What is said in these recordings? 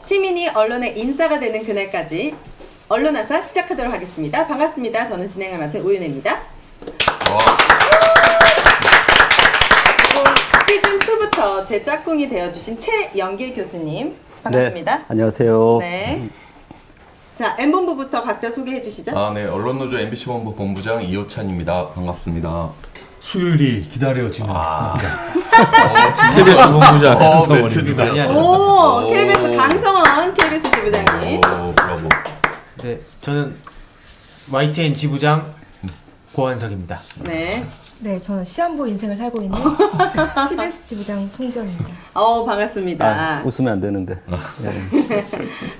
시민이 언론의 인싸가 되는 그날까지 언론아사 시작하도록 하겠습니다. 반갑습니다. 저는 진행을 맡은 오윤혜입니다. 그리고 시즌2부터 제 짝꿍이 되어주신 최영길 교수님 반갑습니다. 네, 안녕하세요. 네. 자, M본부부터 각자 소개해 주시죠. 네. 언론노조 MBC 본부 본부장 이호찬입니다. 반갑습니다. 수요일이 기다려지는 KBS 본부장 강성원입니다. 오, KBS 강성원 KBS 지부장님. 브라보. 네, 저는 YTN 지부장 고한석입니다. 네. 네, 저는 시한부 인생을 살고 있는 TBS 지부장 송지연입니다. 반갑습니다. 웃으면 안 되는데. 네.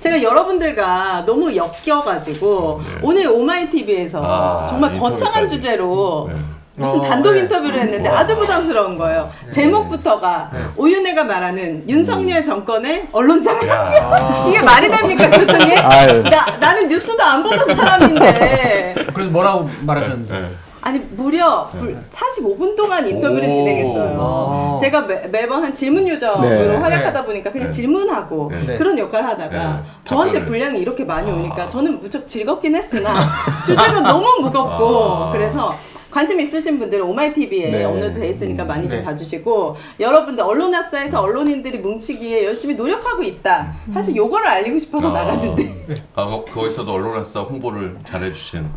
제가 여러분들과 너무 엮여가지고 오늘 오마이TV에서 정말 거창한 인터뷰까지. 주제로 네. 무슨 단독 인터뷰를 했는데 아주 부담스러운 거예요. 제목부터가 오윤혜가 말하는 윤석열 정권의 언론장악. 이게 말이 됩니까, 교수님? 아유. 나는 뉴스도 안 보던 사람인데. 그래서 뭐라고 말하셨는데? 아니 무려 45분 동안 인터뷰를 오. 진행했어요. 제가 매번 한 질문 요정으로 네. 활약하다 보니까 그냥 질문하고 네. 그런 역할을 하다가 네. 저한테 답변을. 분량이 이렇게 많이 오니까 저는 무척 즐겁긴 했으나 주제가 너무 무겁고 그래서 관심 있으신 분들은 오마이TV에 네. 업로드 돼 있으니까 많이 좀 네. 봐주시고 여러분들 언론아싸에서 언론인들이 뭉치기에 열심히 노력하고 있다. 사실 요거를 알리고 싶어서 나갔는데 거기서도 언론아싸 홍보를 잘해주신.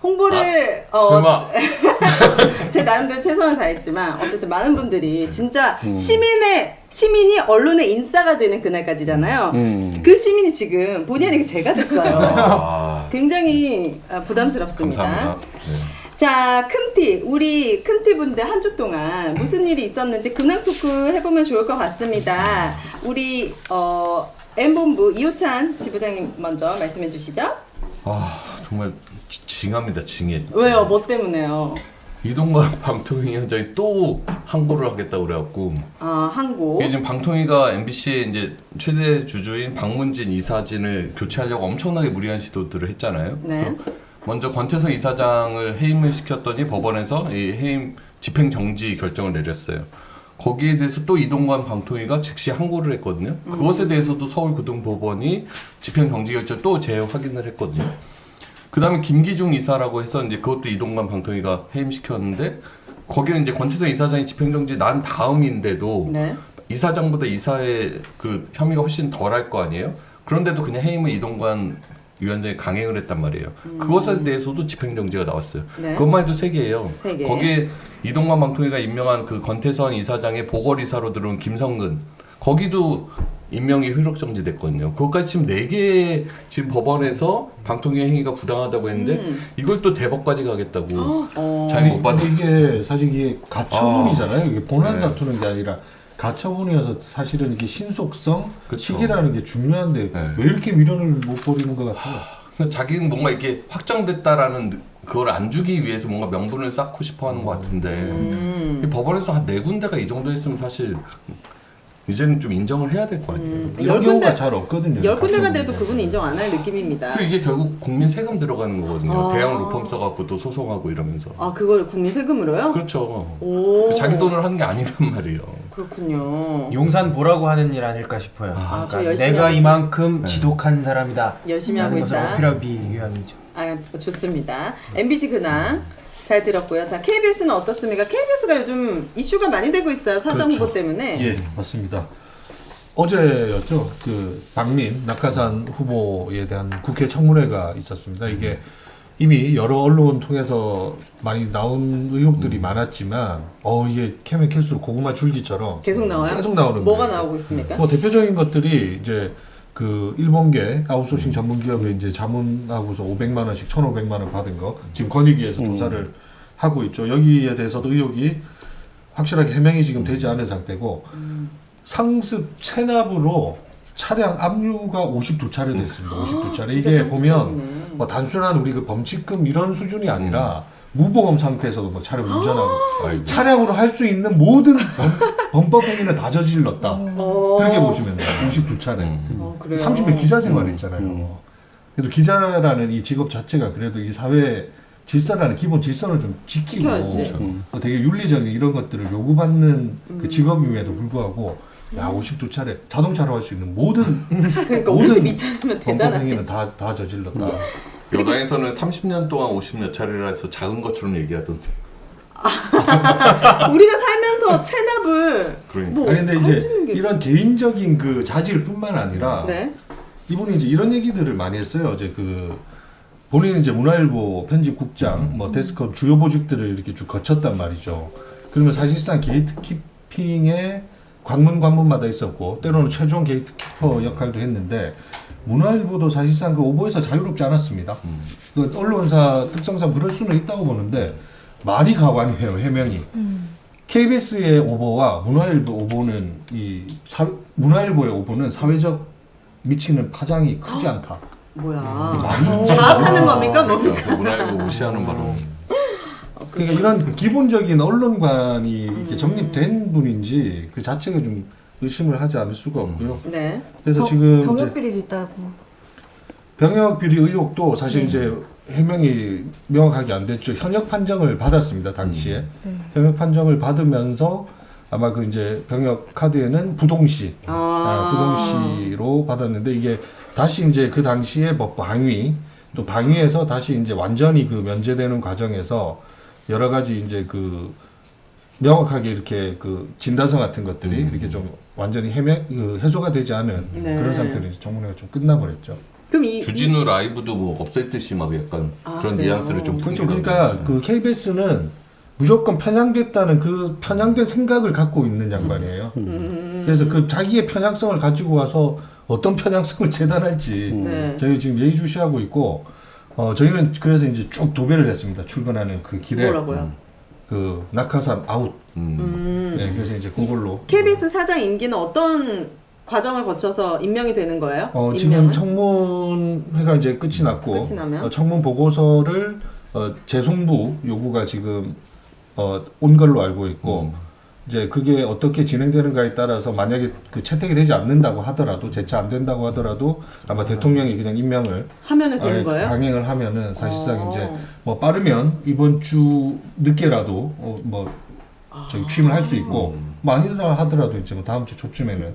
홍보를 설마. 제 나름대로 최선을 다했지만 어쨌든 많은 분들이 진짜 시민이 언론의 인싸가 되는 그날까지잖아요. 그 시민이 지금 본의 아니게 제가 됐어요. 굉장히 부담스럽습니다. 감사합니다. 네. 자, 큼티 우리 큼티 분들 한 주 동안 무슨 일이 있었는지 근황 토크 해보면 좋을 것 같습니다. 우리 M본부 이호찬 지부장님 먼저 말씀해 주시죠. 정말 징합니다, 징해. 왜요? 뭐 때문에요? 이동관 방통위원장이 또 항보를 하겠다고 그래갖고. 항고. 이게 지금 방통위가 MBC의 이제 최대 주주인 박문진 이사진을 교체하려고 엄청나게 무리한 시도들을 했잖아요. 네. 그래서 먼저 권태성 이사장을 해임을 시켰더니 법원에서 이 해임 집행 정지 결정을 내렸어요. 거기에 대해서 또 이동관 방통위가 즉시 항고를 했거든요. 그것에 대해서도 서울고등법원이 집행 정지 결정을 또 재확인을 했거든요. 그 다음에 김기중 이사라고 해서 이제 그것도 이동관 방통위가 해임시켰는데 거기는 이제 권태성 이사장이 집행정지 난 다음인데도 네. 이사장보다 이사의 그 혐의가 훨씬 덜할 거 아니에요? 그런데도 그냥 해임을 이동관 위원장이 강행을 했단 말이에요. 그것에 대해서도 집행정지가 나왔어요. 네. 그것만 해도 3개예요. 3개. 거기에 이동관 방통위가 임명한 그 권태선 이사장의 보궐이사로 들어온 김성근 거기도 임명이 효력정지 됐거든요. 그것까지 지금 4개 지금 법원에서 방통위 행위가 부당하다고 했는데 이걸 또 대법까지 가겠다고 자기 못 받은. 이게 사실 이게 가처분이잖아요. 이게 본안 네. 다투는 게 아니라 가처분이어서 사실은 이게 신속성, 그쵸. 시기라는 게 중요한데 네. 왜 이렇게 미련을 못 버리는 것 같아요. 그러니까 자기는 뭔가 이렇게 확정됐다라는 그걸 안 주기 위해서 뭔가 명분을 쌓고 싶어 하는 것 같은데 이 법원에서 한 4군데가 이 정도 했으면 사실 이제는 좀 인정을 해야 될 거 아니에요. 이런 경우가 잘 없거든요. 10군데가 돼도 가처분에. 그분은 인정 안 할 느낌입니다. 그리고 이게 결국 국민 세금 들어가는 거거든요. 아. 대형 로펌 써갖고 또 소송하고 이러면서. 그걸 국민 세금으로요? 그렇죠. 오. 자기 돈을 하는 게 아니란 말이에요. 그렇군요. 용산 보라고 하는 일 아닐까 싶어요. 저 열심히 내가 하고 이만큼 지독한 사람이다. 열심히 하고 라는 것을 있다. 어필하기 위함이죠. 좋습니다. MBC 근황 잘 들었고요. 자, KBS는 어떻습니까? KBS가 요즘 이슈가 많이 되고 있어요. 사전 그렇죠. 후보 때문에. 예, 맞습니다. 어제였죠. 그 박민 낙하산 후보에 대한 국회 청문회가 있었습니다. 이게 이미 여러 언론 통해서 많이 나온 의혹들이 많았지만 이게 캐면 캘수록 고구마 줄기처럼 계속 나와요? 계속 나오는 뭐가 거예요. 나오고 있습니까? 뭐 대표적인 것들이 이제 그 일본계 아웃소싱 전문 기업에 이제 자문하고서 500만 원씩 1,500만 원 받은 거 지금 권익위에서 조사를 하고 있죠. 여기에 대해서도 의혹이 확실하게 해명이 지금 되지 않은 상태고 상습 체납으로 차량 압류가 52차례 됐습니다. 52차례. 진짜 이게 상습 보면 때문에. 뭐 단순한 우리 그 범칙금 이런 수준이 아니라 무보험 상태에서도 뭐 차량 운전하고 아이고. 차량으로 할 수 있는 모든 범법 행위는 다 저질렀다. 그렇게 보시면 돼요. 52차례. 그래요? 30년 기자 생활 있잖아요. 그래도 기자라는 이 직업 자체가 그래도 이 사회 질서라는 기본 질서를 좀 지키고 지켜야지. 되게 윤리적인 이런 것들을 요구받는 그 직업임에도 불구하고 야 52차례 자동차로 할 수 있는 모든 그러니까 모든 52차례면 범법 대단하네. 행위는 다 저질렀다. 여당에서는 30년 동안 50몇 차례라 해서 작은 것처럼 얘기하던데. 우리가 살면서 체납을 그러니까. 뭐 아니 근데 할 수 이제 있는 게 이런 개인적인 그 자질뿐만 아니라 네. 이분이 이제 이런 얘기들을 많이 했어요. 어제 그 본인은 이제 문화일보 편집국장, 뭐 데스크업 주요 보직들을 이렇게 쭉 거쳤단 말이죠. 그러면 사실상 게이트키핑에 관문마다 있었고 때로는 최종 게이트키퍼 역할도 했는데 문화일보도 사실상 그 오보에서 자유롭지 않았습니다. 그 언론사 특성상 그럴 수는 있다고 보는데 말이 가관이에요. 해명이. KBS의 오보와 문화일보 오보는 문화일보의 오보는 사회적 미치는 파장이 크지 않다. 뭐야? 많이 자학하는 겁니까? 뭡니까? 그러니까 문화일보 무시하는 바로. 그러니까 이런 기본적인 언론관이 이렇게 정립된 분인지 그 자체가 좀 의심을 하지 않을 수가 없고요. 네. 그래서 지금 병역 이제 비리도 있다고. 병역 비리 의혹도 사실 이제 해명이 명확하게 안 됐죠. 현역 판정을 받았습니다 당시에. 네. 현역 판정을 받으면서 아마 그 이제 병역 카드에는 부동시, 부동시로 받았는데 이게 다시 이제 그 당시에 뭐 방위 또 방위에서 다시 이제 완전히 그 면제되는 과정에서 여러 가지 이제 그 명확하게 이렇게 그 진단서 같은 것들이 이렇게 좀 완전히 해소가 되지 않은 네. 그런 상태로 이제 정문회가 좀 끝나버렸죠. 그럼 이 주진우 라이브도 뭐 없앨 듯이 막 약간 그런 그래요? 뉘앙스를 좀 그렇죠. 풍기던데. 그러니까 그 KBS는 무조건 편향됐다는 그 편향된 생각을 갖고 있는 양반이에요. 그래서 그 자기의 편향성을 가지고 와서 어떤 편향성을 재단할지 네. 저희 지금 예의주시하고 있고 저희는 그래서 이제 쭉 도배를 했습니다. 출근하는 그 길에 뭐라고요? 그 낙하산 아웃. 네, 그래서 이제 그걸로 KBS 사장 임기는 어떤 과정을 거쳐서 임명이 되는 거예요? 지금 임명은? 청문회가 이제 끝이 났고 끝이 나면? 청문 보고서를 재송부 요구가 지금 온 걸로 알고 있고 이제 그게 어떻게 진행되는가에 따라서 만약에 그 채택이 되지 않는다고 하더라도 재차 안 된다고 하더라도 아마 대통령이 그냥 임명을 하면은 되는 거예요? 강행을 하면은 사실상 어. 이제 뭐 빠르면 이번 주 늦게라도 저기 취임을 할 수 있고 뭐 아니더라 하더라도 이제 뭐 다음 주 초쯤에는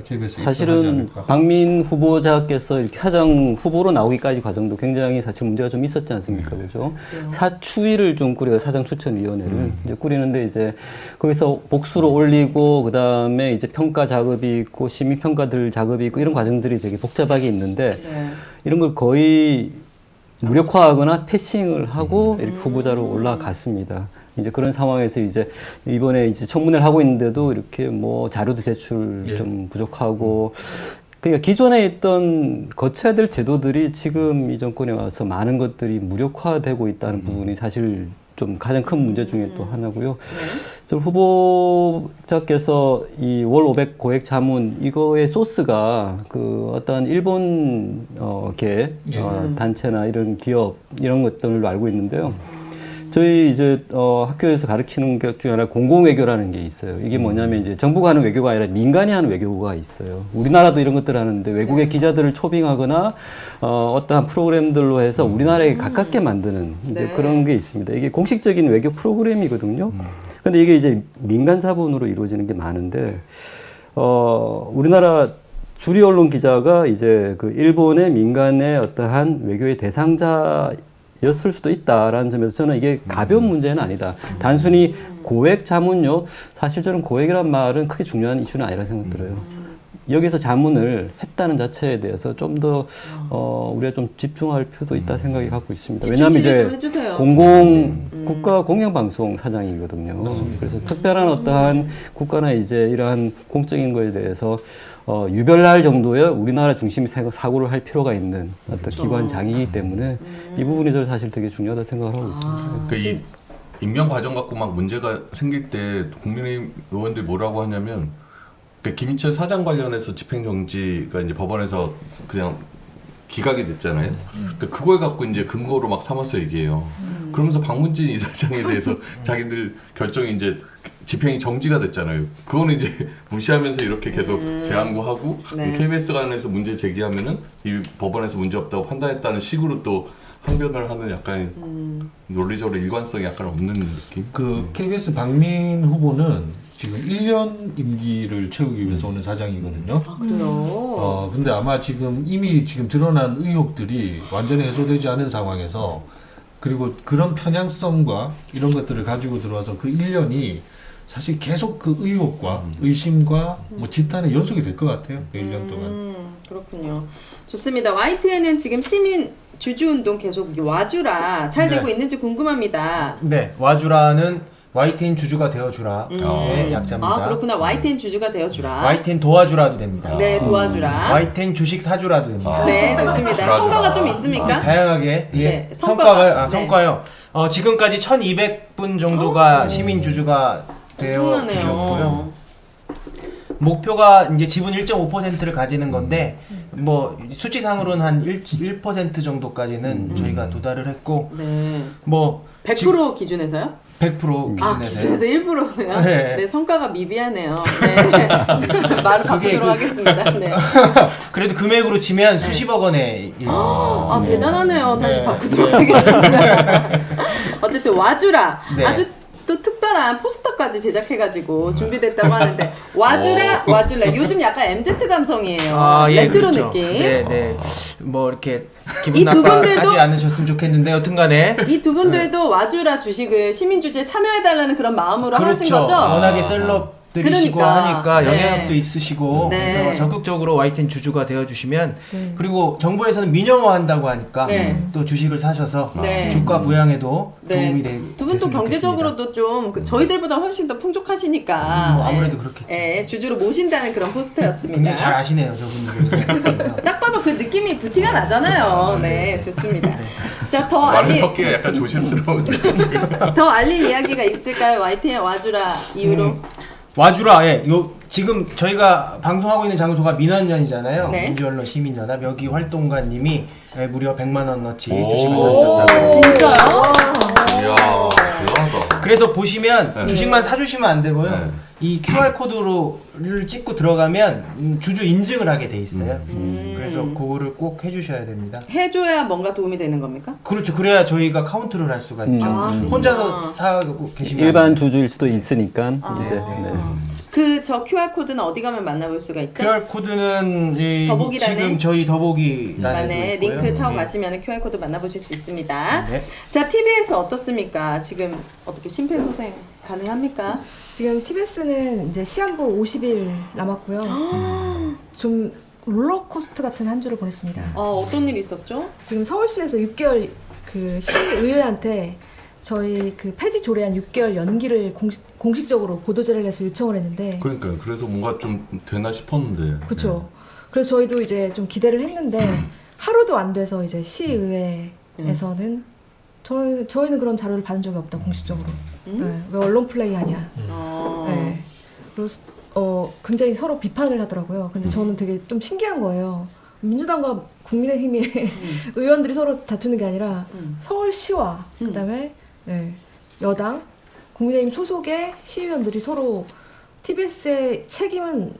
KBS 사실은 박민 후보자께서 이렇게 사장 후보로 나오기까지 과정도 굉장히 사실 문제가 좀 있었지 않습니까, 그죠? 사추위를 좀 꾸려요, 사장 추천위원회를 이제 꾸리는데 이제 거기서 복수로 올리고 그 다음에 이제 평가 작업이 있고 시민 평가들 작업이 있고 이런 과정들이 되게 복잡하게 있는데 네. 이런 걸 거의 무력화하거나 패싱을 하고 이렇게 후보자로 올라갔습니다. 이제 그런 상황에서 이제 이번에 이제 청문회를 하고 있는데도 이렇게 뭐 자료도 제출 좀 부족하고 그러니까 기존에 있던 거쳐야 될 제도들이 지금 이 정권에 와서 많은 것들이 무력화되고 있다는 부분이 사실 좀 가장 큰 문제 중에 또 하나고요. 저 후보자께서 이 월 500 고액 자문 이거의 소스가 그 어떤 일본 단체나 이런 기업 이런 것들로 알고 있는데요. 저희 이제 학교에서 가르치는 것 중에 하나 공공외교라는 게 있어요. 이게 뭐냐면 이제 정부가 하는 외교가 아니라 민간이 하는 외교가 있어요. 우리나라도 이런 것들 하는데 외국의 기자들을 초빙하거나 어떠한 프로그램들로 해서 우리나라에 가깝게 만드는 이제 네. 그런 게 있습니다. 이게 공식적인 외교 프로그램이거든요. 근데 이게 이제 민간 자본으로 이루어지는 게 많은데 우리나라 주리 언론 기자가 이제 그 일본의 민간의 어떠한 외교의 대상자 였을 수도 있다라는 점에서 저는 이게 가벼운 문제는 아니다. 단순히 고액 자문료, 사실 저는 고액이란 말은 크게 중요한 이슈는 아니라 생각 들어요. 여기서 자문을 했다는 자체에 대해서 좀 더 우리가 좀 집중할 필요도 있다 생각이 갖고 있습니다. 왜냐하면 집중 취재 좀 이제 해주세요. 국가 공영방송 사장이거든요. 그래서 특별한 어떠한 국가나 이제 이러한 공적인 거에 대해서 유별날 정도의 우리나라 중심 사고를 할 필요가 있는 어떤 기관장이기 때문에 이 부분이 저는 사실 되게 중요하다 생각을 하고 있습니다. 그 이 임명 과정 갖고 막 문제가 생길 때 국민의힘 의원들이 뭐라고 하냐면 그 김인철 사장 관련해서 집행정지가 이제 법원에서 그냥 기각이 됐잖아요. 그걸 갖고 이제 근거로 막 삼아서 얘기해요. 그러면서 박문진 이사장에 대해서 자기들 결정이 이제 집행이 정지가 됐잖아요. 그거는 이제 무시하면서 이렇게 계속 재항고하고 네. KBS 관련해서 문제 제기하면은 이 법원에서 문제 없다고 판단했다는 식으로 또 항변을 하는 약간 논리적으로 일관성이 약간 없는 느낌. 그 KBS 박민 후보는 지금 1년 임기를 채우기 위해서 오는 사장이거든요. 아, 그래요? 근데 아마 지금 이미 지금 드러난 의혹들이 완전히 해소되지 않은 상황에서 그리고 그런 편향성과 이런 것들을 가지고 들어와서 그 1년이 사실 계속 그 의혹과 의심과 뭐 지탄의 연속이 될 것 같아요. 그 1년 동안. 그렇군요. 좋습니다. YTN은 지금 시민 주주운동 계속 와주라 잘 네. 되고 있는지 궁금합니다. 네, 와주라는 YTN 주주가 되어주라. 의 약자입니다. 아, 그렇구나. YTN 주주가 되어주라. YTN 도와주라도 됩니다. 네, 도와주라. YTN 주식 사주라도 됩니다. 네, 좋습니다. 주라, 성과가 주라. 좀 있습니까? 다양하게 예. 네, 성과가. 성과요. 지금까지 1,200분 정도가 시민 주주가 되어 엄청나네요. 주셨고요. 목표가 이제 지분 1.5%를 가지는 건데 뭐 수치상으로는 한 1% 정도까지는 저희가 도달을 했고 네. 뭐 100% 기준에서요? 100% 아, 기준에서 기준에서 1%요? 네. 네, 성과가 미비하네요. 네. 말을 바꾸도록 하겠습니다. 네. 그래도 금액으로 치면 수십억 원의 아, 대단하네요. 다시 네. 바꾸도록 하겠습니다. 어쨌든 와주라. 네. 아주 또 특별한 포스터까지 제작해가지고 준비됐다고 하는데 와주라 와줄래. 요즘 약간 MZ 감성이에요. 레트로 그렇죠. 느낌. 네, 네. 뭐 이렇게 이 기분 두 나빠하지 분들도- 않으셨으면 좋겠는데 여튼간에 이 두 분들도 와주라 주식을 시민주주에 참여해달라는 그런 마음으로 하신 그렇죠. 거죠? 워낙에 셀럽들이시고 그러니까. 하니까 네. 영향력도 있으시고 네. 그래서 적극적으로 YTN 주주가 되어주시면 네. 그리고 정부에서는 민영화한다고 하니까 네. 또 주식을 사셔서 네. 주가 부양에도 네. 도움이 두 분 또 됐으면 경제적으로도 좀 저희들보다 훨씬 더 풍족하시니까 뭐 아무래도 예. 그렇겠죠. 예, 주주로 모신다는 그런 포스터였습니다. 굉장히 잘 아시네요 저분들. 딱 봐도 그 느낌이 부티가 나잖아요. 네, 좋습니다. 자, 더 말을 알릴, 섞기가 약간 조심스러운데 지금. 더 알릴 이야기가 있을까요? YTN 와주라 이후로. 와주라, 예. 지금 저희가 방송하고 있는 장소가 민원연이잖아요. 네. 민주언론 시민연합. 여기 활동가님이 무려 100만 원어치 오. 주식을 오, 사셨다고. 진짜요? 이야, 대단하다. 그래서 보시면 네. 주식만 사주시면 안 되고요. 네. 이 QR 코드를 찍고 들어가면 주주 인증을 하게 돼 있어요. 그래서 그거를 꼭 해주셔야 됩니다. 해줘야 뭔가 도움이 되는 겁니까? 그렇죠. 그래야 저희가 카운트를 할 수가 있죠. 혼자서 사고 계시면 일반 주주일 수도 있으니까 이제 네. 그 저 QR 코드는 어디 가면 만나볼 수가 있죠? QR 코드는 더보기란에? 지금 저희 더보기란에 네, 링크 타고 가시면 QR 코드 만나보실 수 있습니다. 네. 자, TV에서 어떻습니까? 지금 어떻게 심폐소생 가능합니까? 지금 TBS는 이제 시한부 50일 남았고요. 좀 롤러코스터 같은 한 주를 보냈습니다. 어떤 일이 있었죠? 지금 서울시에서 6개월 그 시의회한테 저희 그 폐지 조례안 6개월 연기를 공식적으로 보도자를 해서 요청을 했는데 그러니까 그래서 뭔가 좀 되나 싶었는데. 그렇죠. 그래서 저희도 이제 좀 기대를 했는데 하루도 안 돼서 이제 시의회에서는 저희는 그런 자료를 받은 적이 없다 공식적으로. 네, 왜 언론 플레이 하냐. 네. 그리고 굉장히 서로 비판을 하더라고요. 근데 저는 되게 좀 신기한 거예요. 민주당과 국민의힘의 의원들이 서로 다투는 게 아니라 서울시와 그다음에 네, 여당, 국민의힘 소속의 시의원들이 서로 TBS의 책임은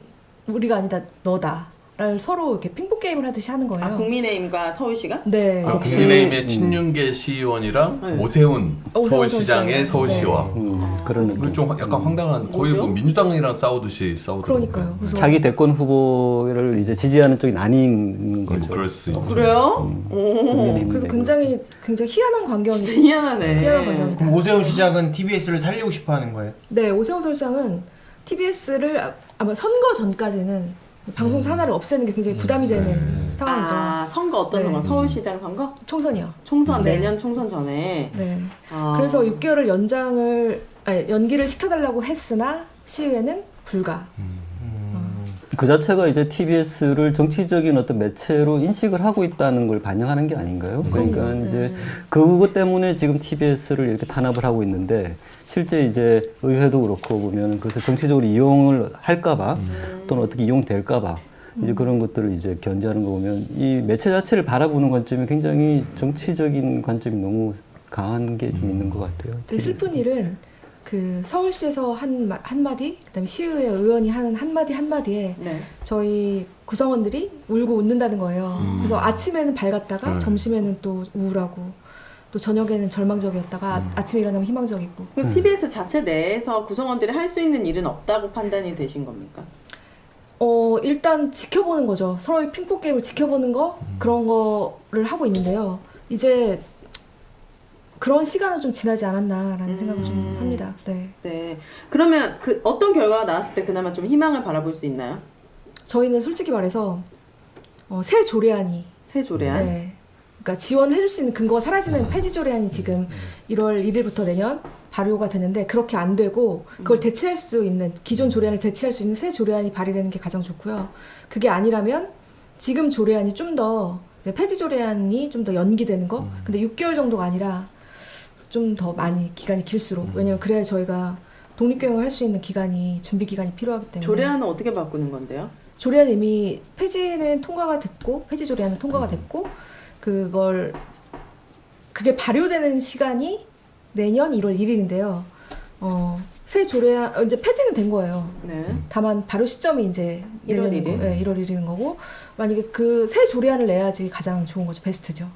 우리가 아니다 너다를 서로 이렇게 핑퐁 게임을 하듯이 하는 거예요. 국민의힘과 서울시가? 네. 아, 국민의힘의 친윤계 시의원이랑 네. 오세훈 오세훈 서울시장의 서울시장. 서울시와. 그런 그 좀 약간 황당한 거의 뭐죠? 뭐 민주당이랑 싸우듯이 싸우더라고요. 그러니까요. 그래서 자기 대권 후보를 이제 지지하는 쪽이 나뉜 뭐 거죠. 그럴 수 있죠. 그래요? 국민의힘 그래서 되고. 굉장히 희한한 광경이 진짜 희한하네. 희한한 광경이다. 그럼 오세훈 시장은 TBS를 살리고 싶어 하는 거예요? 네, 오세훈 서울시장은 TBS를 아마 선거 전까지는 방송 산하를 없애는 게 굉장히 부담이 되는 상황이죠. 아, 선거 어떤 네. 선거? 서울시장 선거? 총선이요. 총선, 네. 내년 총선 전에. 네. 아. 그래서 6개월을 연기를 시켜달라고 했으나 시의회는 불가. 그 자체가 이제 TBS를 정치적인 어떤 매체로 인식을 하고 있다는 걸 반영하는 게 아닌가요? 그러니까 이제 그것 때문에 지금 TBS를 이렇게 탄압을 하고 있는데 실제 이제 의회도 그렇고 보면 그것을 정치적으로 이용을 할까봐 또는 어떻게 이용될까봐 이제 그런 것들을 이제 견제하는 거 보면 이 매체 자체를 바라보는 관점이 굉장히 정치적인 관점이 너무 강한 게 좀 있는 것 같아요. 되게 슬픈 일은 그 서울시에서 한마디, 그다음에 시의회 의원이 하는 한마디에 네. 저희 구성원들이 울고 웃는다는 거예요. 그래서 아침에는 밝았다가 점심에는 또 우울하고 또 저녁에는 절망적이었다가 아침에 일어나면 희망적이고. 그럼 TBS 자체 내에서 구성원들이 할 수 있는 일은 없다고 판단이 되신 겁니까? 일단 지켜보는 거죠. 서로의 핑퐁 게임을 지켜보는 거 그런 거를 하고 있는데요. 이제 그런 시간은 좀 지나지 않았나라는 생각을 좀 합니다. 네. 네. 그러면 그 어떤 결과가 나왔을 때 그나마 좀 희망을 바라볼 수 있나요? 저희는 솔직히 말해서 새 조례안이 새 조례안? 네. 그러니까 지원을 해줄 수 있는 근거가 사라지는 폐지 조례안이 지금 1월 1일부터 내년 발효가 되는데 그렇게 안 되고 그걸 대체할 수 있는 기존 조례안을 대체할 수 있는 새 조례안이 발의되는 게 가장 좋고요. 그게 아니라면 지금 조례안이 좀 더 폐지 조례안이 좀 더 연기되는 거. 근데 6개월 정도가 아니라 좀 더 많이 기간이 길수록 왜냐면 그래야 저희가 독립경영을 할 수 있는 기간이 준비 기간이 필요하기 때문에 조례안은 어떻게 바꾸는 건데요? 조례안 이미 폐지는 통과가 됐고 폐지 조례안은 통과가 됐고 그게 발효되는 시간이 내년 1월 1일인데요. 새 조례안 이제 폐지는 된 거예요. 네. 다만 발효 시점이 이제 1월 내년인 1일? 네, 1월 1일인 거고 만약에 그 새 조례안을 내야지 가장 좋은 거죠. 베스트죠.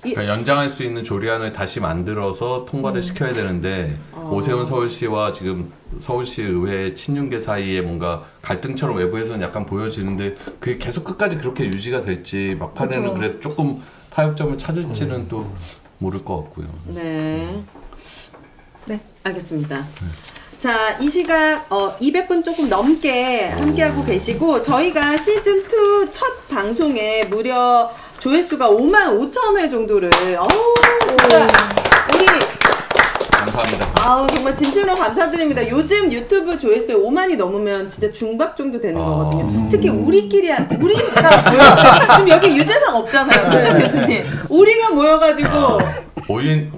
그러니까 연장할 수 있는 조례안을 다시 만들어서 통과를 시켜야 되는데 오세훈 서울시와 지금 서울시 의회 친윤계 사이에 뭔가 갈등처럼 외부에서는 약간 보여지는데 그게 계속 끝까지 그렇게 유지가 될지 막판에는 그렇죠. 그래 조금 타협점을 찾을지는 또 모를 것 같고요. 네. 네. 알겠습니다. 자, 이 시각 200분 조금 넘게 함께하고 계시고 저희가 시즌2 첫 방송에 무려 조회수가 55,000회 정도를 진짜 우리 감사합니다. 정말 진심으로 감사드립니다. 요즘 유튜브 조회수 5만이 넘으면 진짜 중박 정도 되는 거거든요. 특히 우리가 지금 여기 유재석 없잖아요. 그죠 교수님? 우리가 모여가지고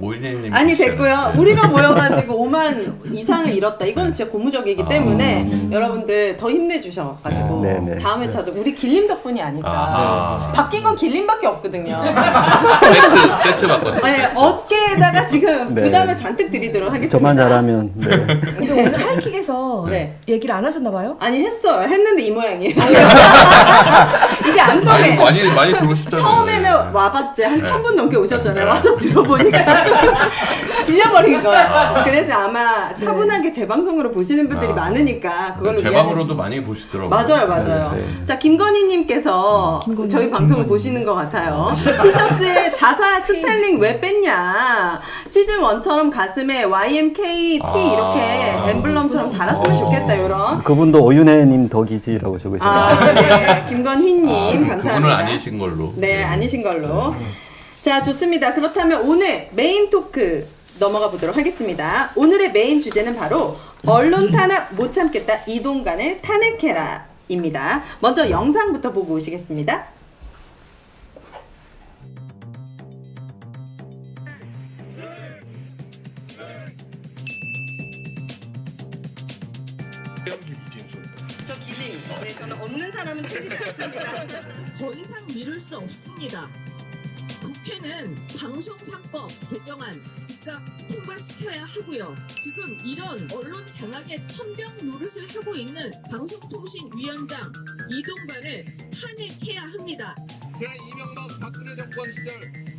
오인혜님 아니 됐고요. 우리가 모여가지고 5만 이상을 잃었다. 이거는 진짜 고무적이기 때문에 여러분들 더 힘내주셔가지고 네, 네. 다음 회차도 우리 길림 덕분이 아닐까. 아하. 바뀐 건 길림밖에 없거든요. 세트 바꿨어요. 네, 어깨에다가 지금 네. 부담을 잔뜩 드리도록 하겠습니다. 저만 잘하면 네. 근데 오늘 하이킥에서 네. 얘기를 안 하셨나 봐요? 아니 했어요. 했는데 이 모양이에요. 이제 안 많이 통해. 많이 들어오셨잖아요. 처음에는 와봤지. 한 네. 1000분 넘게 오셨잖아요. 와서 들어보니까 질려버린 거야. 그래서 아마 차분하게 재방송으로 보시는 분들이 많으니까 그걸로 제방으로도 많이 보시더라고요. 맞아요. 네, 자, 김건희님께서 저희 방송을 보시는 것 같아요. 티셔츠에 자사 스펠링 왜 뺐냐? 시즌 1처럼 가슴에 YMKT 이렇게 엠블럼처럼 달았으면 좋겠다. 이런. 그분도 오윤혜님 덕이지라고 적으셨어요. 네, 김건희님 감사합니다. 그분은 아니신 걸로. 네, 아니신 걸로. 자, 좋습니다. 그렇다면 오늘 메인 토크 넘어가 보도록 하겠습니다. 오늘의 메인 주제는 바로 언론 탄압 못 참겠다 이동관을 탄핵해라입니다. 먼저 영상부터 보고 오시겠습니다. 저 기린. 네, 저는 없는 사람은 책임졌습니다. 더 이상 미룰 수 없습니다. 국회는 방송상법 개정안 즉각 통과시켜야 하고요. 지금 이런 언론 장악의 천병 노릇을 하고 있는 방송통신위원장 이동관을 탄핵해야 합니다. 제2명박 박근혜 정권 시절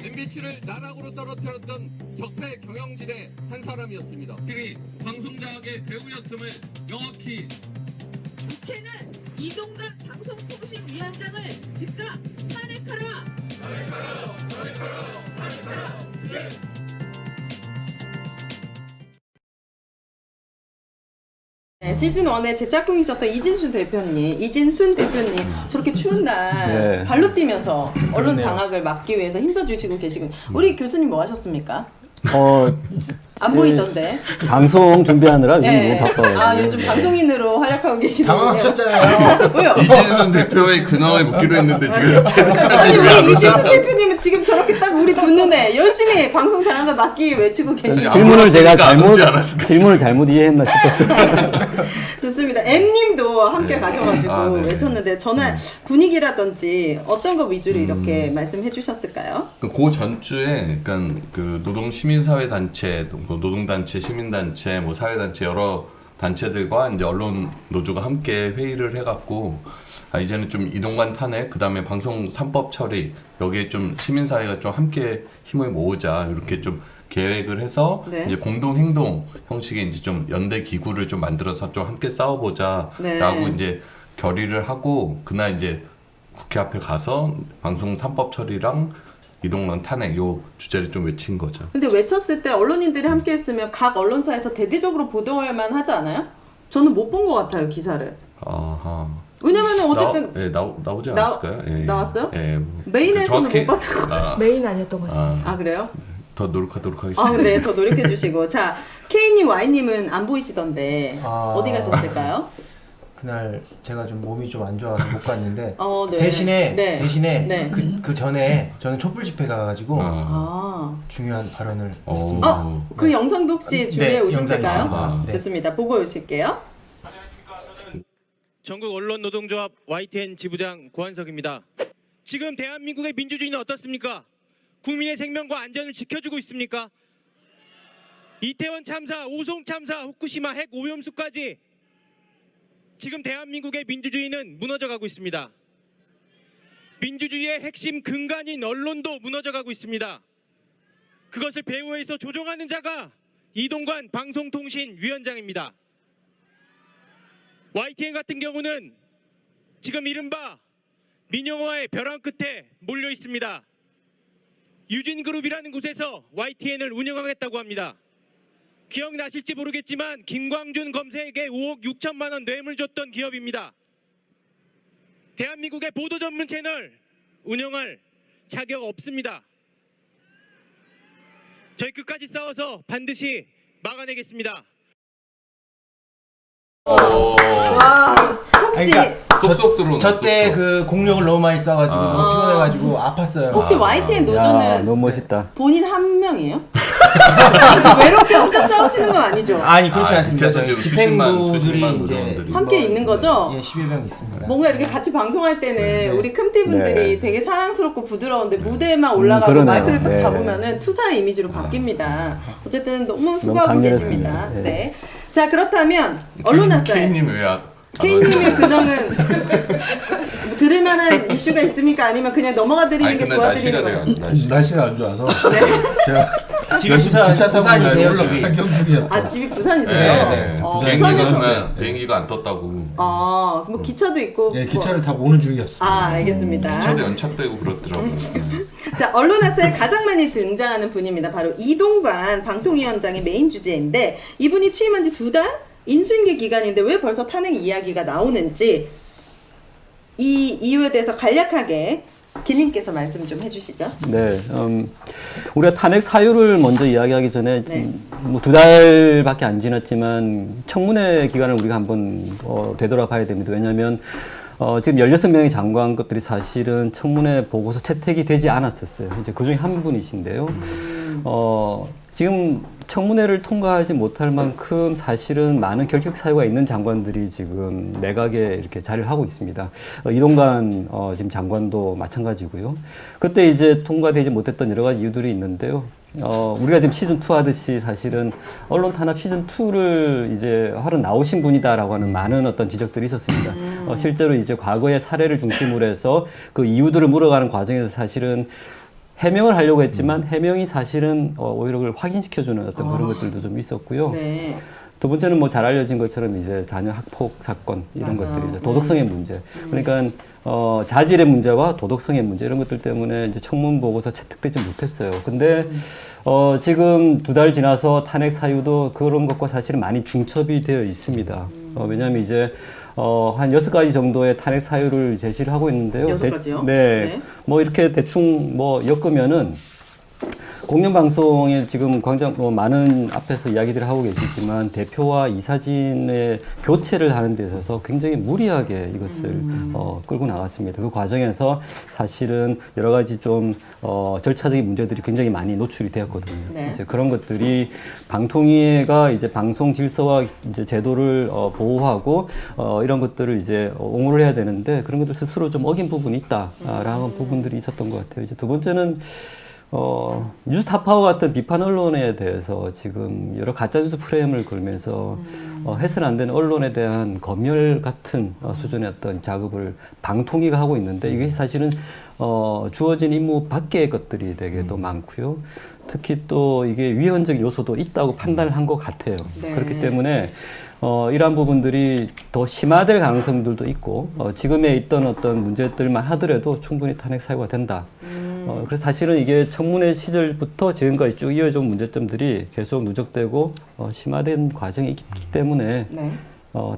MBC를 나락으로 떨어뜨렸던 적폐 경영진의 한 사람이었습니다. 그리 방송장악의 배우였음을 명확히 국회는 이동관 방송통신위원장을 즉각 탄핵하라. 네, 시즌 1에 제 짝꿍이셨던 이진순 대표님 저렇게 추운 날 네. 발로 뛰면서 언론 장악을 막기 위해서 힘써주시고 계시군. 우리 교수님 뭐 하셨습니까? 안 보이던데. 방송 준비하느라 요즘 네. 너무 바빠요. 요즘 방송인으로 활약하고 계시는데. 당황하셨잖아요. 왜요? 이진순 대표의 근황을 묻기로 했는데 지금 아니 우리 이진수 대표님은 지금 저렇게 딱 우리 두 눈에 열심히 방송 장악을 막기 위해 외치고 계시죠. 질문을 제가 안 오지 않았을까 질문을 잘못 이해했나 싶었어요. 좋습니다. M님도 함께 네. 가셔가지고 네. 외쳤는데 전날 분위기라든지 어떤 거 위주로 이렇게 말씀해 주셨을까요? 그 전주에 그러니까 그 노동 시민사회 단체, 노동단체, 시민단체, 뭐 사회단체 여러 단체들과 이제 언론 노조가 함께 회의를 해갖고 이제는 좀 이동관 탄핵, 그 다음에 방송 3법 처리 여기에 좀 시민사회가 좀 함께 힘을 모으자 이렇게 좀 계획을 해서 네. 이제 공동 행동 형식의 이제 좀 연대 기구를 좀 만들어서 좀 함께 싸워보자라고 네. 이제 결의를 하고 그날 이제 국회 앞에 가서 방송 3법 처리랑 이동관 탄핵 요 주제를 좀 외친 거죠. 근데 외쳤을 때 언론인들이 함께 했으면 각 언론사에서 대대적으로 보도할 만 하지 않아요? 저는 못 본 것 같아요, 기사를. 아하. 왜냐면은 어쨌든 나오지 않았을까요? 예, 예. 나왔어요? 예. 메인에서는 정확히- 못 봤던 거. 메인 아니었던 것 같습니다. 아, 그래요? 더 노력하도록 하겠습니다. 아, 네, 더 노력해 주시고. 자, K님, Y님은 안 보이시던데 어디 가셨을까요? 그날 제가 좀 몸이 좀 안 좋아서 못 갔는데 네. 대신에 네. 그 전에 저는 촛불 집회 가가지고 아, 중요한 발언을 어. 했습니다. 그 영상도 혹시 준비해 네, 오셨을까요? 영상이 있습니다. 네. 좋습니다. 보고 오실게요. 전국 언론 노동조합 YTN 지부장 고한석입니다. 지금 대한민국의 민주주의는 어떻습니까? 국민의 생명과 안전을 지켜주고 있습니까? 이태원 참사, 오송 참사, 후쿠시마 핵 오염수까지 지금 대한민국의 민주주의는 무너져가고 있습니다. 민주주의의 핵심 근간인 언론도 무너져가고 있습니다. 그것을 배후에서 조종하는 자가 이동관 방송통신위원장입니다. YTN 같은 경우는 지금 이른바 민영화의 벼랑 끝에 몰려 있습니다. 유진그룹이라는 곳에서 YTN을 운영하겠다고 합니다. 기억나실지 모르겠지만 김광준 검사에게 5억 6천만 원 뇌물 줬던 기업입니다. 대한민국의 보도 전문 채널 운영할 자격 없습니다. 저희 끝까지 싸워서 반드시 막아내겠습니다. 혹시 쏙쏙 들어오는. 저 때 그 공력을 너무 많이 써가지고 너무 피곤해가지고 아팠어요. 혹시 YTN 야, 노조는 너무 멋있다. 본인 한 명이에요? 외롭게 혼자 싸우시는 건 아니죠? 아니 그렇지 않습니다. 밑에서 지금 집행부들이 수십만 이제 의원들이. 함께 있는 거죠? 예, 11명 있습니다. 뭔가 이렇게 같이 방송할 때는 우리 큼티 분들이 네. 되게 사랑스럽고 부드러운데 무대에만 올라가고 그러네요. 마이크를 딱 네. 잡으면은 투사의 이미지로 바뀝니다. 어쨌든 너무 수고하고 강렬했습니다. 계십니다. 네. 네. 자, 그렇다면 언론화살 K님 왜 K님의 근황은 들을 만한 이슈가 있습니까? 아니면 그냥 넘어가 드리는 아니 게 근데 도와드리는 날씨가 거예요? 돼요. 날씨가 안 좋아서 제가 지금 열심히 기차 타고 부산이세요, 원래 집이? 상경줄이었죠. 아, 집이 부산이세요? 네. 부산에서 비행기가 비행기가 안 떴다고. 뭐 기차도 있고 예, 기차를 타고 오는 중이었습니다. 아, 알겠습니다. 기차도 연착되고 그렇더라고요. 자, 언론화사에 가장 많이 등장하는 분입니다. 바로 이동관 방통위원장의 메인 주제인데 이분이 취임한 지 2달? 인수인계 기간인데 왜 벌써 탄핵 이야기가 나오는지 이 이유에 대해서 간략하게 길님께서 말씀 좀 해주시죠. 네, 우리가 탄핵 사유를 먼저 이야기하기 전에 네. 뭐 2달밖에 안 지났지만 청문회 기간을 우리가 한번 되돌아봐야 됩니다. 왜냐하면 지금 16명의 장관급들이 사실은 청문회 보고서 채택이 되지 않았었어요. 이제 그 중에 한 분이신데요. 지금 청문회를 통과하지 못할 만큼 사실은 많은 결격 사유가 있는 장관들이 지금 내각에 이렇게 자리를 하고 있습니다. 이동관 지금 장관도 마찬가지고요. 그때 이제 통과되지 못했던 여러 가지 이유들이 있는데요. 우리가 지금 시즌2 하듯이 사실은 언론 탄압 시즌2를 이제 하러 나오신 분이다라고 하는 많은 어떤 지적들이 있었습니다. 실제로 이제 과거의 사례를 중심으로 해서 그 이유들을 물어가는 과정에서 사실은 해명을 하려고 했지만 해명이 사실은 오히려 그걸 확인시켜주는 어떤 그런 것들도 좀 있었고요. 네. 두 번째는 뭐 잘 알려진 것처럼 이제 자녀 학폭 사건 이런 맞아요. 것들이 이제 도덕성의 문제. 그러니까 자질의 문제와 도덕성의 문제 이런 것들 때문에 이제 청문 보고서 채택되지 못했어요. 근데 지금 2달 지나서 탄핵 사유도 그런 것과 사실은 많이 중첩이 되어 있습니다. 왜냐하면 이제 한 6가지 정도의 탄핵 사유를 제시를 하고 있는데요. 6가지요? 네. 네. 뭐 이렇게 대충 뭐 엮으면은 공영방송에 지금 광장 많은 앞에서 이야기들을 하고 계시지만 대표와 이사진의 교체를 하는 데 있어서 굉장히 무리하게 이것을 끌고 나갔습니다. 그 과정에서 사실은 여러 가지 좀 절차적인 문제들이 굉장히 많이 노출이 되었거든요. 네. 이제 그런 것들이 방통위가 이제 방송 질서와 이제 제도를 보호하고 이런 것들을 이제 옹호를 해야 되는데 그런 것들 스스로 좀 어긴 부분이 있다라는 부분들이 있었던 것 같아요. 이제 두 번째는 뉴스타파와 같은 비판 언론에 대해서 지금 여러 가짜뉴스 프레임을 걸면서 해서는 안 되는 언론에 대한 검열 같은 수준의 어떤 작업을 방통위가 하고 있는데 이게 사실은 주어진 임무 밖의 것들이 되게 또 많고요. 특히 또 이게 위헌적 요소도 있다고 판단을 한 것 같아요. 네. 그렇기 때문에 이러한 부분들이 더 심화될 가능성들도 있고 지금에 있던 어떤 문제들만 하더라도 충분히 탄핵 사유가 된다. 그래서 사실은 이게 청문회 시절부터 지금까지 쭉 이어져 온 문제점들이 계속 누적되고 심화된 과정이 있기 때문에 네.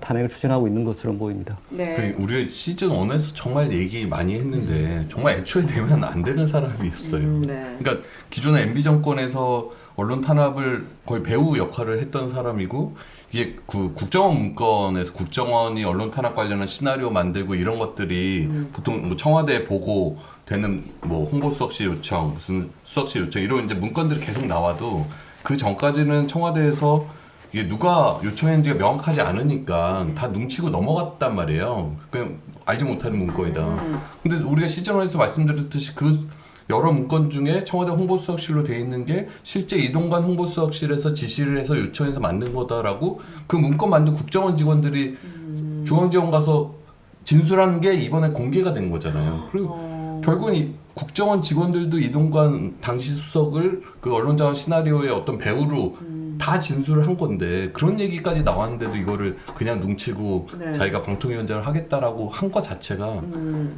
탄핵을 추진하고 있는 것으로 보입니다. 네. 우리 시즌 1에서 정말 얘기 많이 했는데 정말 애초에 되면 안 되는 사람이었어요. 네. 그러니까 기존의 MB 정권에서 언론 탄압을 거의 배우 역할을 했던 사람이고 이게 그 국정원 문건에서 국정원이 언론 탄압 관련한 시나리오 만들고 이런 것들이 보통 뭐 청와대에 보고 되는 뭐 홍보수석실 요청, 무슨 수석실 요청 이런 이제 문건들이 계속 나와도 그 전까지는 청와대에서 이게 누가 요청했는지가 명확하지 않으니까 다 눈치고 넘어갔단 말이에요. 그냥 알지 못하는 문건이다. 근데 우리가 시즌1에서 말씀드렸듯이 그 여러 문건 중에 청와대 홍보수석실로 돼 있는 게 실제 이동관 홍보수석실에서 지시를 해서 요청해서 만든 거다라고 그 문건 만든 국정원 직원들이 중앙지원 가서 진술한 게 이번에 공개가 된 거잖아요. 그리고 결국은 이 국정원 직원들도 이동관 당시 수석을 그 언론자원 시나리오의 어떤 배우로 다 진술을 한 건데 그런 얘기까지 나왔는데도 이거를 그냥 눈치고 네. 자기가 방통위원장을 하겠다라고 한 것 자체가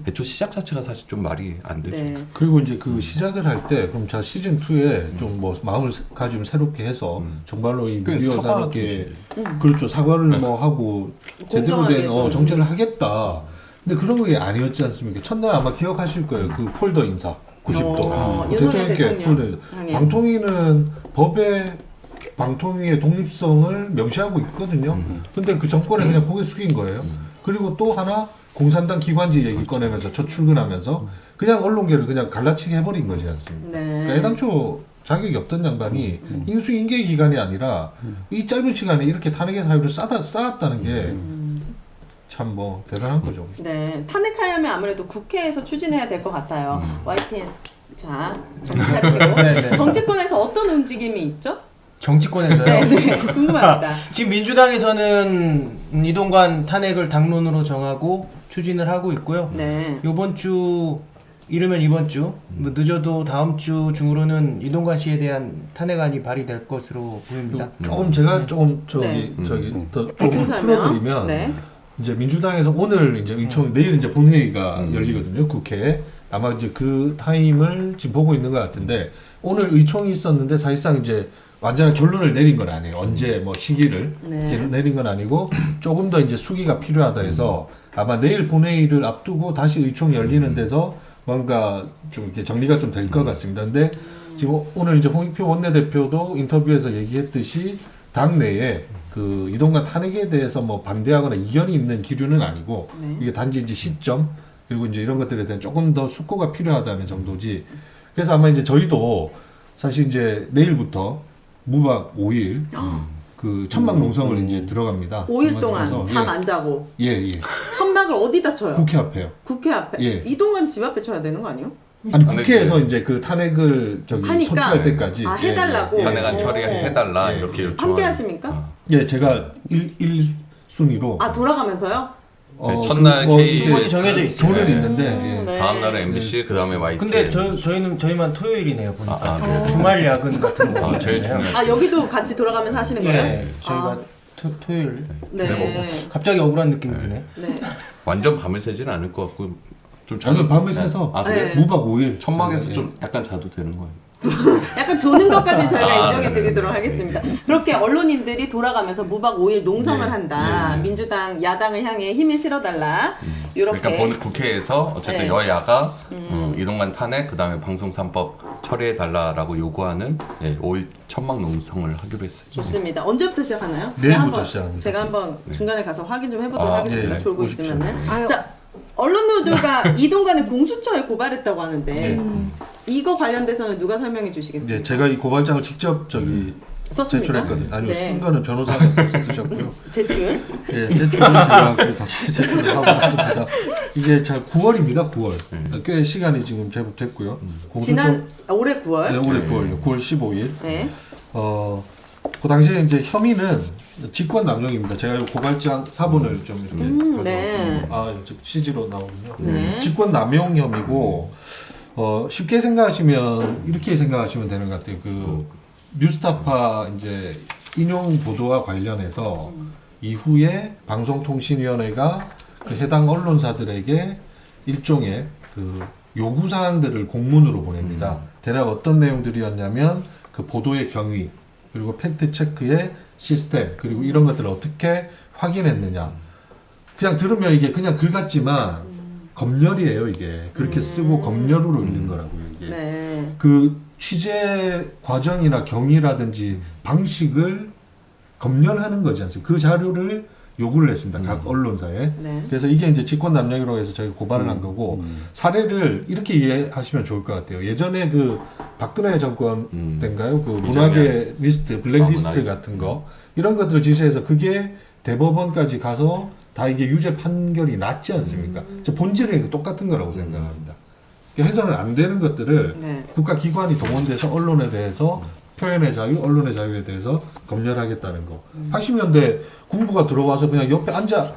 애초 시작 자체가 사실 좀 말이 안 되죠. 네. 그리고 이제 그 시작을 할 때 그럼 자 시즌 2에 좀 뭐 마음을 가지면 새롭게 해서 정말로 이 그 미디어사롭게 그렇죠 사과를 뭐 하고 제대로 된 공정하게 좀. 정책을 하겠다. 근데 그런 게 아니었지 않습니까? 첫날 아마 기억하실 거예요. 그 폴더 인사 90도 윤석열 대통령께 대통령 폴더 인사. 향해. 방통위는 법의 방통위의 독립성을 명시하고 있거든요. 근데 그 정권에 그냥 고개 숙인 거예요. 그리고 또 하나 공산당 기관지 얘기 꺼내면서 첫 출근하면서 그냥 언론계를 그냥 갈라치게 해버린 거지 않습니까? 네. 그러니까 애당초 자격이 없던 양반이 인수인계 기간이 아니라 이 짧은 시간에 이렇게 탄핵의 사유를 쌓았다는 게 참 뭐 대단한 거죠. 네, 탄핵하려면 아무래도 국회에서 추진해야 될 것 같아요. YTN 자 정신 차리시고 네. 정치권에서 어떤 움직임이 있죠? 정치권에서요. 네, 궁금합니다. 지금 민주당에서는 이동관 탄핵을 당론으로 정하고 추진을 하고 있고요. 네. 이번 주 이르면 이번 주, 뭐 늦어도 다음 주 중으로는 이동관 씨에 대한 탄핵안이 발의될 것으로 보입니다. 조금 제가 조금 네. 더 대충 조금 설명. 풀어드리면 네. 이제 민주당에서 오늘 이제 의총 내일 이제 본회의가 열리거든요 국회에 아마 이제 그 타임을 지금 보고 있는 것 같은데 오늘 의총이 있었는데 사실상 이제 완전한 결론을 내린 건 아니에요. 언제 뭐 시기를 네. 내린 건 아니고 조금 더 이제 수기가 필요하다 해서 아마 내일 본회의를 앞두고 다시 의총이 열리는 데서 뭔가 좀 이렇게 정리가 좀 될 것 같습니다. 근데 지금 오늘 이제 홍익표 원내대표도 인터뷰에서 얘기했듯이 당 내에 그 이동관 탄핵에 대해서 뭐 반대하거나 이견이 있는 기류는 아니고 네. 이게 단지 이제 시점 그리고 이제 이런 것들에 대한 조금 더 숙고가 필요하다는 정도지. 그래서 아마 이제 저희도 사실 이제 내일부터 무박 5일 그 천막 농성을 이제 들어갑니다. 5일 동안 그래서 잠 안 자고 예. 천막을 어디다 쳐요? 국회 앞에요. 국회 앞에. 예. 이동관 집 앞에 쳐야 되는 거 아니에요? 아니 근데 국회에서 이제 그 탄핵을 저기 하니까. 소추할 때까지 아, 해달라고? 탄핵안 처리해달라 예. 이렇게 요청하는. 함께 하십니까? 예, 제가 1순위로 아 돌아가면서요? 네, 첫날 KBS 기본이 정해져 있어요. 조는 네. 있는데 네. 예. 다음 날은 MBC 그 다음에 YTN. 근데 저희만 토요일이네요 보니까 네. 주말 야근 같은 거. 제일 중요한. 아 여기도 같이 돌아가면서 하시는 거예요? 예, 저희가 아. 토요일. 네. 갑자기 억울한 느낌이 드네. 네. 완전 밤을 새지는 않을 것 같고 좀 저는 밤을 새서 아 그래? 네. 무박 5일 천막에서 예. 좀 약간 자도 되는 거예요. 약간 조는 것까지 저희가 아, 인정해 네네. 드리도록 하겠습니다. 그렇게 언론인들이 돌아가면서 무박 5일 농성을 네. 한다. 네. 민주당 야당을 향해 힘을 실어달라. 이렇게. 그러니까 국회에서 어쨌든 네. 여야가 이동관 탄핵 그다음에 방송 3법 처리해 달라라고 요구하는 5일 천막 농성을 하기로 했어요. 좋습니다. 언제부터 시작하나요? 내일부터 시작합니다. 제가 한번 중간에 가서 확인 좀 해보도록 아, 하겠습니다. 네. 졸고 오십시오. 있으면은. 아유. 자, 언론노조가 이동관을 공수처에 고발했다고 하는데 네. 이거 관련돼서는 누가 설명해 주시겠습니까? 네, 제가 이 고발장을 직접 저기 썼습니까? 제출했거든요. 아니요, 네. 쓴 거는 변호사가 쓰셨고요. 제출. 예, 제출은 제가 그 같이 제출을 하고 왔습니다. 이게 잘 9월입니다. 9월. 꽤 시간이 지금 제법 됐고요. 지난 올해 9월. 네, 올해 9월이요. 9월 15일. 네. 그 당시에 이제 혐의는 직권 남용입니다. 제가 이 고발장 사본을 좀 이렇게 네. 아, 이쪽 CG로 나오군요. 네. 직권 남용 혐의고 쉽게 생각하시면 이렇게 생각하시면 되는 것 같아요. 그 뉴스타파 이제 인용 보도와 관련해서 이후에 방송통신위원회가 그 해당 언론사들에게 일종의 그 요구 사항들을 공문으로 보냅니다. 대략 어떤 내용들이었냐면 그 보도의 경위, 그리고 팩트 체크의 시스템, 그리고 이런 것들을 어떻게 확인했느냐. 그냥 들으면 이게 그냥 글 같지만 검열이에요, 이게. 그렇게 쓰고 검열으로 읽는 거라고요, 이게. 네. 그 취재 과정이나 경위라든지 방식을 검열하는 거지 않습니까? 그 자료를 요구를 했습니다. 각 언론사에. 네. 그래서 이게 이제 직권남용이라고 해서 저희가 고발을 한 거고, 사례를 이렇게 이해하시면 좋을 것 같아요. 예전에 그 박근혜 정권 때인가요? 그 문학의 리스트, 블랙리스트 문학. 같은 거, 이런 것들을 지시해서 그게 대법원까지 가서 다 이게 유죄 판결이 났지 않습니까? 저 본질은 똑같은 거라고 생각합니다. 해서는 안 되는 것들을 네. 국가기관이 동원돼서 언론에 대해서 표현의 자유, 언론의 자유에 대해서 검열하겠다는 거. 80년대 군부가 들어와서 그냥 옆에 앉아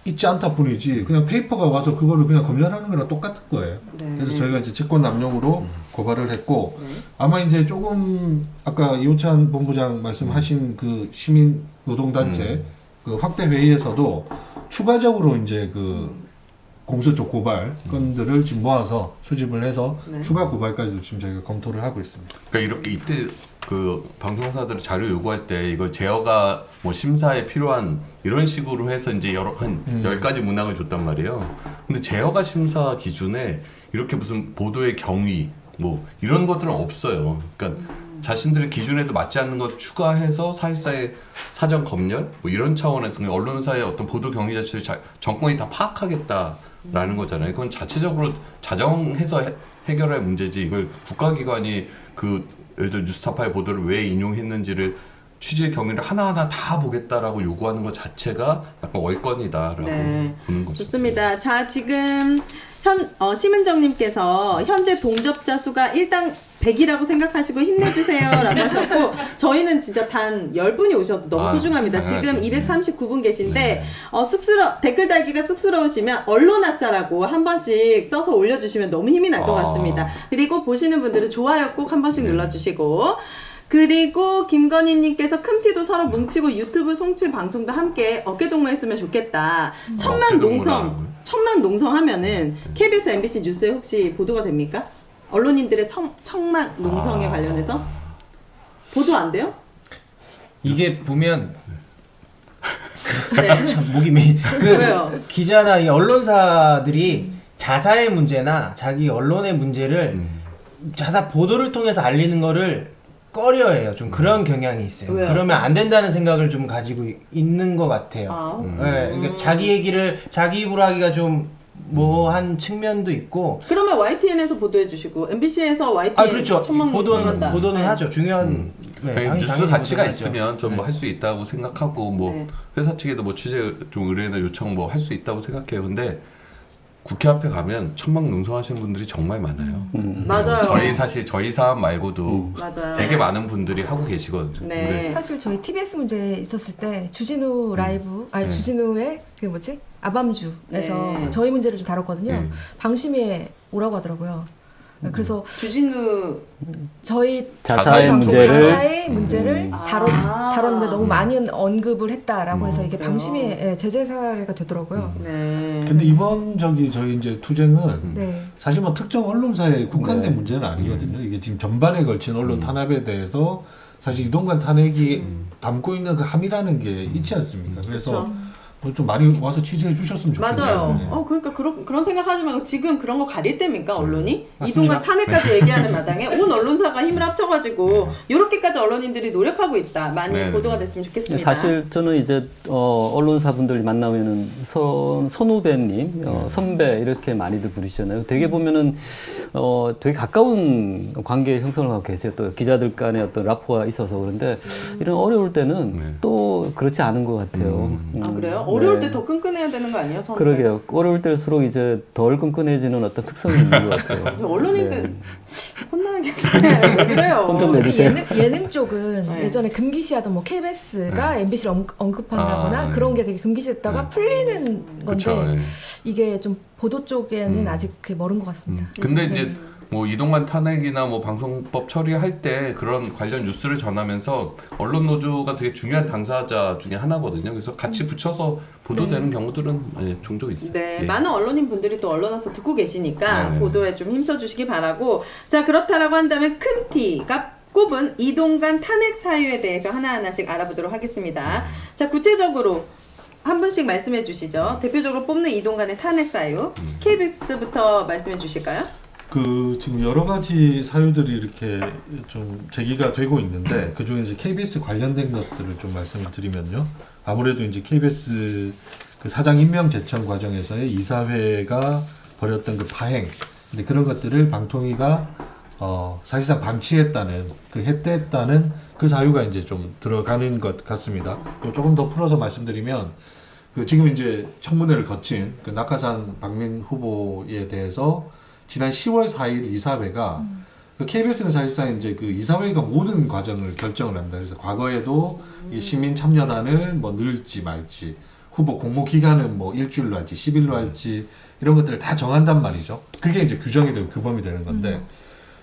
있지 않다 뿐이지 그냥 페이퍼가 와서 그거를 그냥 검열하는 거랑 똑같은 거예요. 네. 그래서 저희가 이제 직권남용으로 고발을 했고 아마 이제 조금 아까 이호찬 본부장 말씀하신 그 시민 노동단체 그 확대 회의에서도 추가적으로 이제 그 공소적 고발 건들을 지금 모아서 수집을 해서 네. 추가 고발까지도 지금 저희가 검토를 하고 있습니다. 그러니까 이렇게 이때 그 방송사들이 자료 요구할 때 이거 제어가 뭐 심사에 필요한 이런 식으로 해서 이제 여러 한 10가지 문항을 줬단 말이에요. 근데 제어가 심사 기준에 이렇게 무슨 보도의 경위 뭐 이런 것들은 없어요. 그러니까 자신들의 기준에도 맞지 않는 것 추가해서 사실상의 사전 검열 뭐 이런 차원에서 그냥 언론사의 어떤 보도 경위 자체를 정권이 다 파악하겠다라는 거잖아요. 그건 자체적으로 자정해서 해결할 문제지 이걸 국가기관이 그 예를 들어 뉴스타파의 보도를 왜 인용했는지를 취재 경위를 하나하나 다 보겠다라고 요구하는 것 자체가 약간 월권이다라고 네. 보는 거죠. 좋습니다. 자, 지금 심은정님께서 현재 동접자 수가 일당 100이라고 생각하시고 힘내주세요라고 하셨고 저희는 진짜 단 10분이 오셔도 너무 소중합니다. 지금 239분 계신데 댓글 달기가 쑥스러우시면 언론아싸라고 한 번씩 써서 올려주시면 너무 힘이 날 것 같습니다. 그리고 보시는 분들은 좋아요 꼭 한 번씩 눌러주시고 그리고 김건희님께서 큼티도 서로 뭉치고 유튜브 송출 방송도 함께 어깨동무했으면 좋겠다. 천만 농성 하면은 KBS, MBC 뉴스에 혹시 보도가 됩니까? 언론인들의 천만 농성에 관련해서 보도 안 돼요? 이게 보면 네. 참 목이 왜요? 기자나 이 언론사들이 자사의 문제나 자기 언론의 문제를 자사 보도를 통해서 알리는 거를 꺼려해요. 좀 그런 경향이 있어요. 왜요? 그러면 안 된다는 생각을 좀 가지고 있는 것 같아요. 네, 그러니까 자기 얘기를 자기 입으로 하기가 좀 한 측면도 있고. 그러면 YTN에서 보도해 주시고 MBC에서 YTN 그렇죠. 천만 보도는 네. 하죠. 중요한 뉴스 당연히 가치가 보도는 있으면 좀 뭐 할 수 있다고 생각하고 뭐 네. 회사 측에도 뭐 취재 좀 의뢰나 요청 뭐 할 수 있다고 생각해요. 근데 국회 앞에 가면 천막농성하시는 분들이 정말 많아요. 맞아요. 저희 사안 말고도 맞아요. 되게 많은 분들이 하고 계시거든요. 네. 근데 사실 저희 TBS 문제 있었을 때 주진우 라이브 주진우의 그 뭐지 아밤주에서 네. 저희 문제를 좀 다뤘거든요. 방심위에 오라고 하더라고요. 그래서 주진우 저희 자사의 방송 문제를 자사의 문제를 아. 다뤘는데 너무 많이 언급을 했다라고 해서 이게 그래요? 방심위에 제재 사례가 되더라고요. 네. 근데 이번 저희 이제 투쟁은 네. 사실 뭐 특정 언론사에 국한된 문제는 아니거든요. 이게 지금 전반에 걸친 언론 탄압에 대해서 사실 이동관 탄핵이 담고 있는 그 함이라는 게 있지 않습니까? 그래서 뭐좀 많이 와서 취재해 주셨으면 좋겠네요. 맞아요. 네. 그러니까 그런 생각하지 말고 지금 그런 거 가릴 때입니까 언론이? 맞습니다. 이동관 탄핵까지 얘기하는 마당에 온 언론사가 힘을 합쳐가지고 이렇게까지 언론인들이 노력하고 있다. 많이 네. 보도가 됐으면 좋겠습니다. 사실 저는 이제 언론사분들 만나면은 선후배님, 선배 이렇게 많이들 부르시잖아요. 되게 보면은 되게 가까운 관계 형성을 하고 계세요. 또 기자들 간의 어떤 라포가 있어서 그런데 이런 어려울 때는 또 그렇지 않은 것 같아요. 아 그래요? 어려울 네. 때 더 끈끈해야 되는 거 아니에요? 선배? 그러게요. 어려울 때일수록 이제 덜 끈끈해지는 어떤 특성이 있는 것 같아요. 저 언론인들 네. 혼나겠어요. 왜 그래요? 혼좀 솔직히 내주세요. 예능 쪽은 네. 예전에 금기시하던 뭐 KBS가 MBC를 언급한다거나 네. 그런 게 되게 금기시했다가 풀리는 건데 그쵸, 네. 이게 좀 보도 쪽에는 아직 그게 멀은 것 같습니다. 근데 이제 뭐 이동관 탄핵이나 뭐 방송법 처리할 때 그런 관련 뉴스를 전하면서 언론 노조가 되게 중요한 당사자 중에 하나거든요. 그래서 같이 붙여서 보도되는 경우들은 네, 종종 있어요. 네, 예. 많은 언론인 분들이 또 언론에서 듣고 계시니까 네네. 보도에 좀 힘써주시기 바라고. 자, 그렇다라고 한다면 큰 T가 꼽은 이동관 탄핵 사유에 대해서 하나하나씩 알아보도록 하겠습니다. 자, 구체적으로 한 분씩 말씀해 주시죠. 대표적으로 뽑는 이동관의 탄핵 사유. KBS부터 말씀해 주실까요? 그 지금 여러 가지 사유들이 이렇게 좀 제기가 되고 있는데 그 중에 이제 KBS 관련된 것들을 좀 말씀을 드리면요. 아무래도 이제 KBS 그 사장 임명 제청 과정에서의 이사회가 벌였던 그 파행, 근데 그런 것들을 방통위가 사실상 방치했다는 그 해태했다는 그 사유가 이제 좀 들어가는 것 같습니다. 또 조금 더 풀어서 말씀드리면 그 지금 이제 청문회를 거친 그 낙하산 박민 후보에 대해서 지난 10월 4일 이사회가 그 KBS는 사실상 이제 그 이사회가 모든 과정을 결정을 합니다. 그래서 과거에도 이 시민 참여단을 뭐 넣을지 말지, 후보 공모 기간은 뭐 일주일로 할지 10일로 할지 이런 것들을 다 정한단 말이죠. 그게 이제 규정이 되고 규범이 되는 건데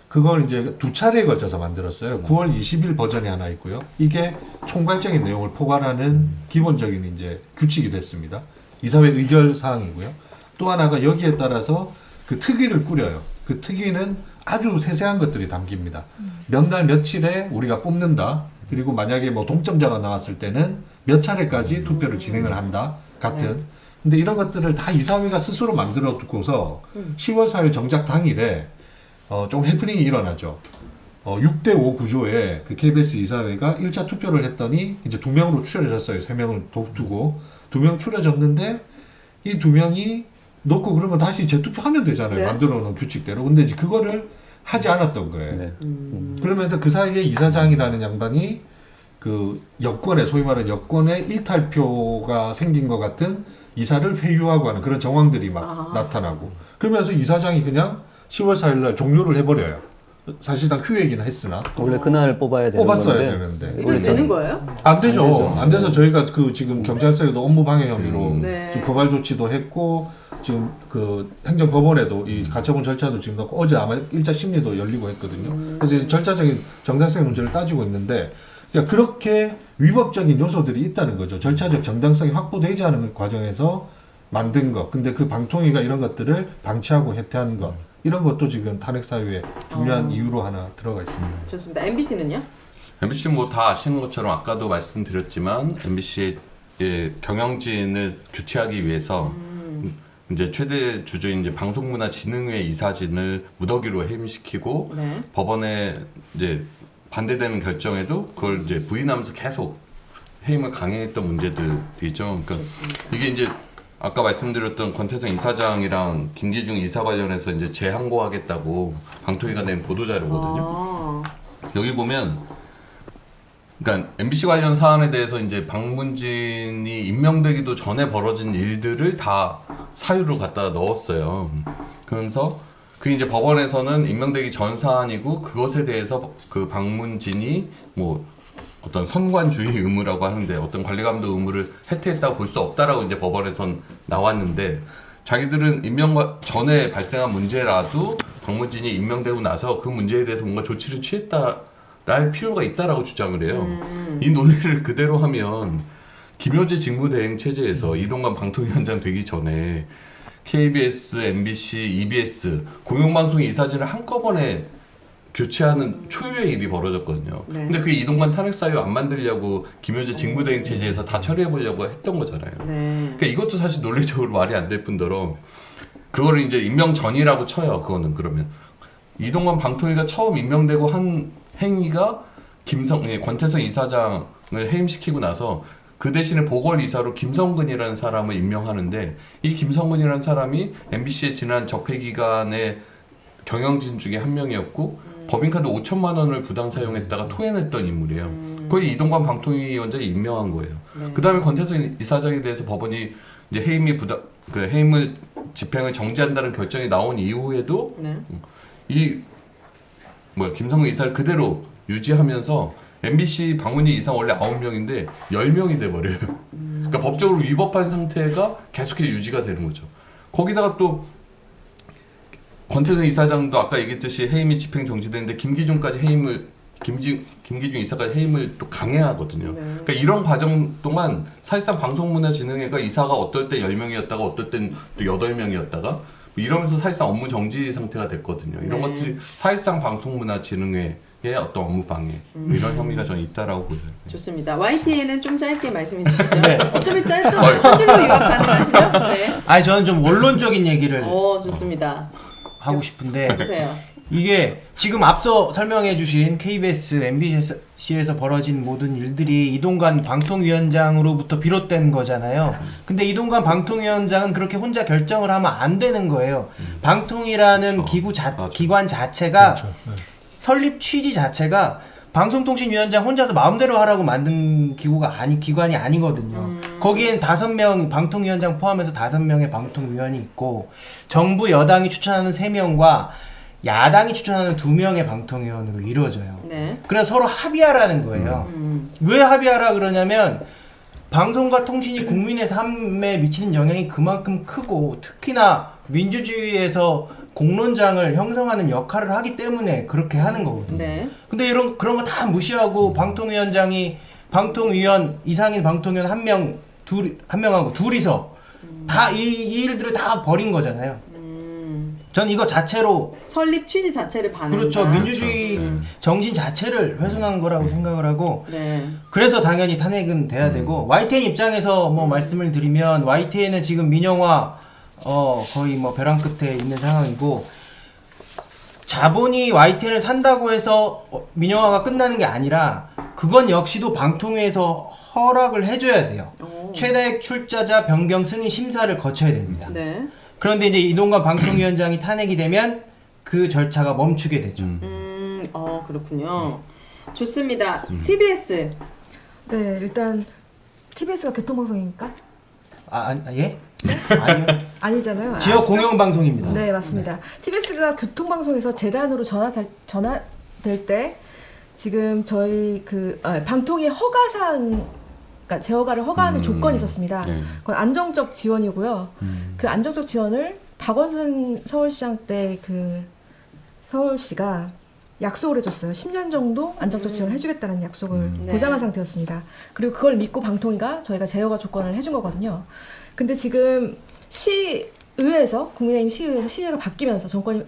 그걸 이제 두 차례에 걸쳐서 만들었어요. 9월 20일 버전이 하나 있고요. 이게 총괄적인 내용을 포괄하는 기본적인 이제 규칙이 됐습니다. 이사회 의결 사항이고요. 또 하나가 여기에 따라서 그 특위를 꾸려요. 그 특위는 아주 세세한 것들이 담깁니다. 몇 날 며칠에 우리가 뽑는다. 그리고 만약에 뭐 동점자가 나왔을 때는 몇 차례까지 투표를 진행을 한다. 같은. 근데 이런 것들을 다 이사회가 스스로 만들어 두고서 10월 4일 정작 당일에 좀 해프닝이 일어나죠. 6대5 구조에 그 KBS 이사회가 1차 투표를 했더니 이제 2명으로 추려졌어요. 3명을 두고 2명 추려졌는데 이 2명이 놓고 그러면 다시 재투표하면 되잖아요. 네. 만들어 놓은 규칙대로. 근데 이제 그거를 하지 않았던 거예요. 네. 그러면서 그 사이에 이사장이라는 양반이 그 여권에 소위 말하는 여권에 일탈표가 생긴 것 같은 이사를 회유하고 하는 그런 정황들이 막 나타나고 그러면서 이사장이 그냥 10월 4일 날 종료를 해버려요. 사실상 휴회이긴 했으나 원래 그날 뽑아야 되는 뽑았어야 건데 되는데 이건 되는 거예요? 안 되죠. 안 돼서 저희가 그 지금 경찰서에도 업무 방해 혐의로 네. 지금 고발 조치도 했고 지금 그 행정법원에도 이 가처분 절차도 지금 넣고 어제 아마 1차 심리도 열리고 했거든요. 그래서 이제 절차적인 정당성의 문제를 따지고 있는데 그러니까 그렇게 위법적인 요소들이 있다는 거죠. 절차적 정당성이 확보되지 않은 과정에서 만든 것. 근데 그 방통위가 이런 것들을 방치하고 해태한 것. 이런 것도 지금 탄핵 사유에 중요한 이유로 하나 들어가 있습니다. 좋습니다. MBC는요? MBC 뭐 다 아시는 것처럼 아까도 말씀드렸지만 MBC의 경영진을 교체하기 위해서 이제 최대 주주인 이제 방송문화진흥회 이사진을 무더기로 해임시키고 네. 법원에 이제 반대되는 결정에도 그걸 이제 부인하면서 계속 해임을 강행했던 문제들이죠. 그러니까 이게 이제 아까 말씀드렸던 권태성 이사장이랑 김기중 이사 관련해서 이제 재항고하겠다고 방통위가 낸 보도자료거든요. 여기 보면, 그러니까 MBC 관련 사안에 대해서 이제 방문진이 임명되기도 전에 벌어진 일들을 다 사유로 갖다 넣었어요. 그러면서 그 이제 법원에서는 임명되기 전 사안이고 그것에 대해서 그 방문진이 뭐 어떤 선관주의 의무라고 하는데 어떤 관리감독 의무를 해태했다고 볼 수 없다라고 이제 법원에선 나왔는데 자기들은 임명 전에 발생한 문제라도 방문진이 임명되고 나서 그 문제에 대해서 뭔가 조치를 취했다랄 필요가 있다라고 주장을 해요. 이 논리를 그대로 하면 김효재 직무대행 체제에서 이동관 방통위원장 되기 전에 KBS, MBC, EBS 공영방송 이사진을 한꺼번에 교체하는 초유의 일이 벌어졌거든요. 네. 근데 그 이동관 탄핵 사유 안 만들려고 김효재 직무대행 체제에서 다 처리해보려고 했던 거잖아요. 네. 그러니까 이것도 사실 논리적으로 말이 안 될 뿐더러 그거를 이제 임명 전이라고 쳐요. 그거는 그러면 이동관 방통위가 처음 임명되고 한 행위가 권태성 이사장을 해임시키고 나서 그 대신에 보궐이사로 김성근이라는 사람을 임명하는데 이 김성근이라는 사람이 MBC의 지난 적폐 기간에 경영진 중에 한 명이었고 법인카드 5천만 원을 부당 사용했다가 토해냈던 인물이에요. 거의 이동관 방통위원장이 임명한 거예요. 네. 그 다음에 권태성 이사장에 대해서 법원이 이제 해임을 집행을 정지한다는 결정이 나온 이후에도 네. 김성근 이사를 그대로 유지하면서 MBC 방문진 이상 원래 9명인데 10명이 돼버려요. 그러니까 법적으로 위법한 상태가 계속해서 유지가 되는 거죠. 거기다가 또 권태성 이사장도 아까 얘기했듯이 해임이 집행 정지되는데 김기중까지 김기중 이사까지 해임을 또 강행하거든요. 그러니까 이런 과정 동안 사실상 방송문화진흥회가 이사가 어떨 때 10명이었다가 어떨 땐 또 8명이었다가 이러면서 사실상 업무 정지 상태가 됐거든요. 이런 것들이 사실상 방송문화진흥회의 어떤 업무 방해 이런 혐의가 저는 있다라고 보여요. 좋습니다. YTN은 좀 짧게 말씀해 주시죠. 어차피 짧죠? 한 줄로 요약 가능하시죠? 네. 아니 저는 좀 원론적인 얘기를 좋습니다. 하고 싶은데 보세요. 이게 지금 앞서 설명해주신 KBS, MBC에서 벌어진 모든 일들이 이동관 방통위원장으로부터 비롯된 거잖아요. 근데 이동관 방통위원장은 그렇게 혼자 결정을 하면 안 되는 거예요. 방통이라는 그렇죠. 기관 자체가 그렇죠. 네. 설립 취지 자체가 방송통신위원장 혼자서 마음대로 하라고 만든 기관이 아니거든요. 거기엔 5명, 방통위원장 포함해서 5명의 방통위원이 있고 정부 여당이 추천하는 3명과 야당이 추천하는 2명의 방통위원으로 이루어져요. 네. 그래서 서로 합의하라는 거예요. 왜 합의하라 그러냐면 방송과 통신이 국민의 삶에 미치는 영향이 그만큼 크고 특히나 민주주의에서 공론장을 형성하는 역할을 하기 때문에 그렇게 하는 거거든요. 네. 근데 그런 거 다 무시하고 방통위원장이 방통위원 이상인 방통위원 한 명하고 둘이서 다 이 일들을 다 버린 거잖아요. 전 이거 자체로 설립 취지 자체를 반한다. 그렇죠. 민주주의 정신 자체를 훼손하는 거라고 생각을 하고 네. 그래서 당연히 탄핵은 돼야 되고 YTN 입장에서 뭐 말씀을 드리면 YTN은 지금 민영화 거의 뭐 벼랑 끝에 있는 상황이고 자본이 YTN을 산다고 해서 민영화가 끝나는 게 아니라 그건 역시도 방통위에서 허락을 해줘야 돼요. 최다액 출자자 변경 승인 심사를 거쳐야 됩니다. 네. 그런데 이제 이동관 방통위원장이 탄핵이 되면 그 절차가 멈추게 되죠. 그렇군요. 좋습니다. TBS. 네, 일단 TBS가 교통방송입니까? 예? 아니요. 아니잖아요. 지역 공영방송입니다. 네, 맞습니다. TBS가 교통방송에서 재단으로 전환될 때 지금 저희 방통위 허가사항 그러니까 재허가를 허가하는 조건이 있었습니다. 네. 그건 안정적 지원이고요. 그 안정적 지원을 박원순 서울시장 때 서울시가 약속을 해줬어요. 10년 정도 안정적 지원을 해주겠다는 약속을 네. 보장한 상태였습니다. 그리고 그걸 믿고 방통위가 저희가 재허가 조건을 해준 거거든요. 근데 지금 시의회에서 국민의힘 시의회에서 시의회가 바뀌면서 정권이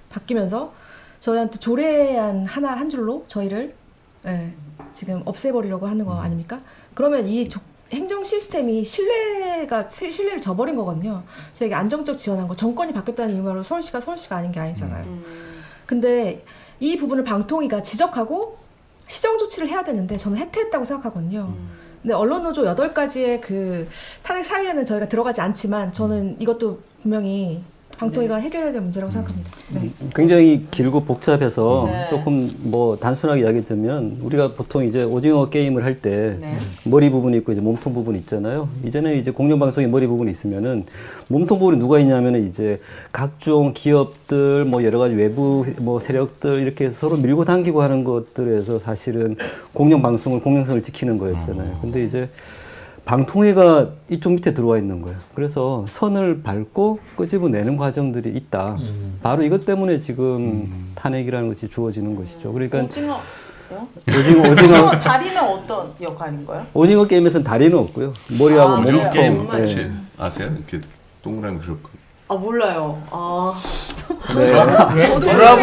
바뀌면서 저희한테 조례안 한 줄로 저희를 지금 없애버리려고 하는 거 아닙니까? 그러면 이 행정 시스템이 신뢰를 저버린 거거든요. 저희가 안정적 지원한 거 정권이 바뀌었다는 이유로 서울시가 아닌 게 아니잖아요. 근데 이 부분을 방통위가 지적하고 시정 조치를 해야 되는데 저는 해태했다고 생각하거든요. 근데 언론노조 8가지의 탄핵 사유에는 저희가 들어가지 않지만 저는 이것도 분명히 방통위가 해결해야 될 문제라고 생각합니다. 네. 굉장히 길고 복잡해서 네. 조금 뭐 단순하게 이야기하자면 우리가 보통 이제 오징어 게임을 할 때 네. 머리 부분이 있고 이제 몸통 부분이 있잖아요. 이제는 이제 공영방송에 머리 부분이 있으면은 몸통 부분이 누가 있냐면은 이제 각종 기업들 뭐 여러 가지 외부 뭐 세력들 이렇게 서로 밀고 당기고 하는 것들에서 사실은 공영방송을 공영성을 지키는 거였잖아요. 근데 이제 방통위가 이쪽 밑에 들어와 있는 거예요. 그래서 선을 밟고 끄집어내는 과정들이 있다. 바로 이것 때문에 지금 탄핵이라는 것이 주어지는 것이죠. 그러니까 오징어 다리는 어떤 역할인가요? 오징어 게임에서는 다리는 없고요. 머리하고 오징어 몸통. 게임 정말. 혹시 아세요? 이렇게 동그라미 그렇고. 몰라요. 네. 저라고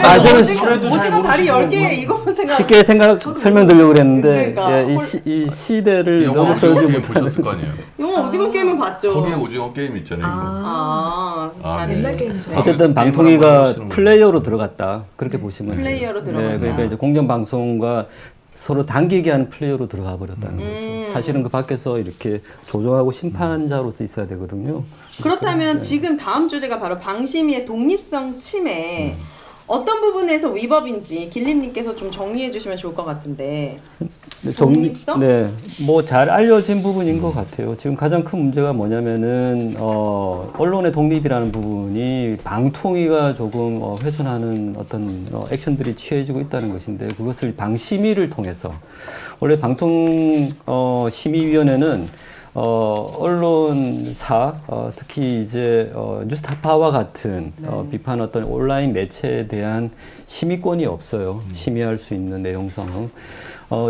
아, 저는 오징어 다리 10개 이거만 생각. 쉽게 설명드리려고 그랬는데 그러니까. 이 시대를 영화 너무 오징어 써주지 게임 못하는. 보셨을 거 아니에요? 영화 오징어 게임은 봤죠. 거기에 오징어 게임 있잖아요. 다리. 옛날 게임이죠. 어쨌든 방통위가 플레이어로 들어갔다. 그렇게 보시면 돼요. 플레이어로 네, 들어갔다. 그러니까 이제 공영방송과 서로 당기게 하는 플레이어로 들어가 버렸다는 거죠. 사실은 그 밖에서 이렇게 조정하고 심판자로서 있어야 되거든요. 그렇다면 지금 다음 주제가 바로 방심위의 독립성 침해. 어떤 부분에서 위법인지 길림님께서 좀 정리해 주시면 좋을 것 같은데. 독립성? 네, 뭐 잘 알려진 부분인 것 같아요. 지금 가장 큰 문제가 뭐냐면은 언론의 독립이라는 부분이 방통위가 조금 훼손하는 어떤 액션들이 취해지고 있다는 것인데 그것을 방심위를 통해서 원래 방통 심의위원회는 언론사, 특히 이제 뉴스타파와 같은 비판 어떤 온라인 매체에 대한 심의권이 없어요. 심의할 수 있는 내용상.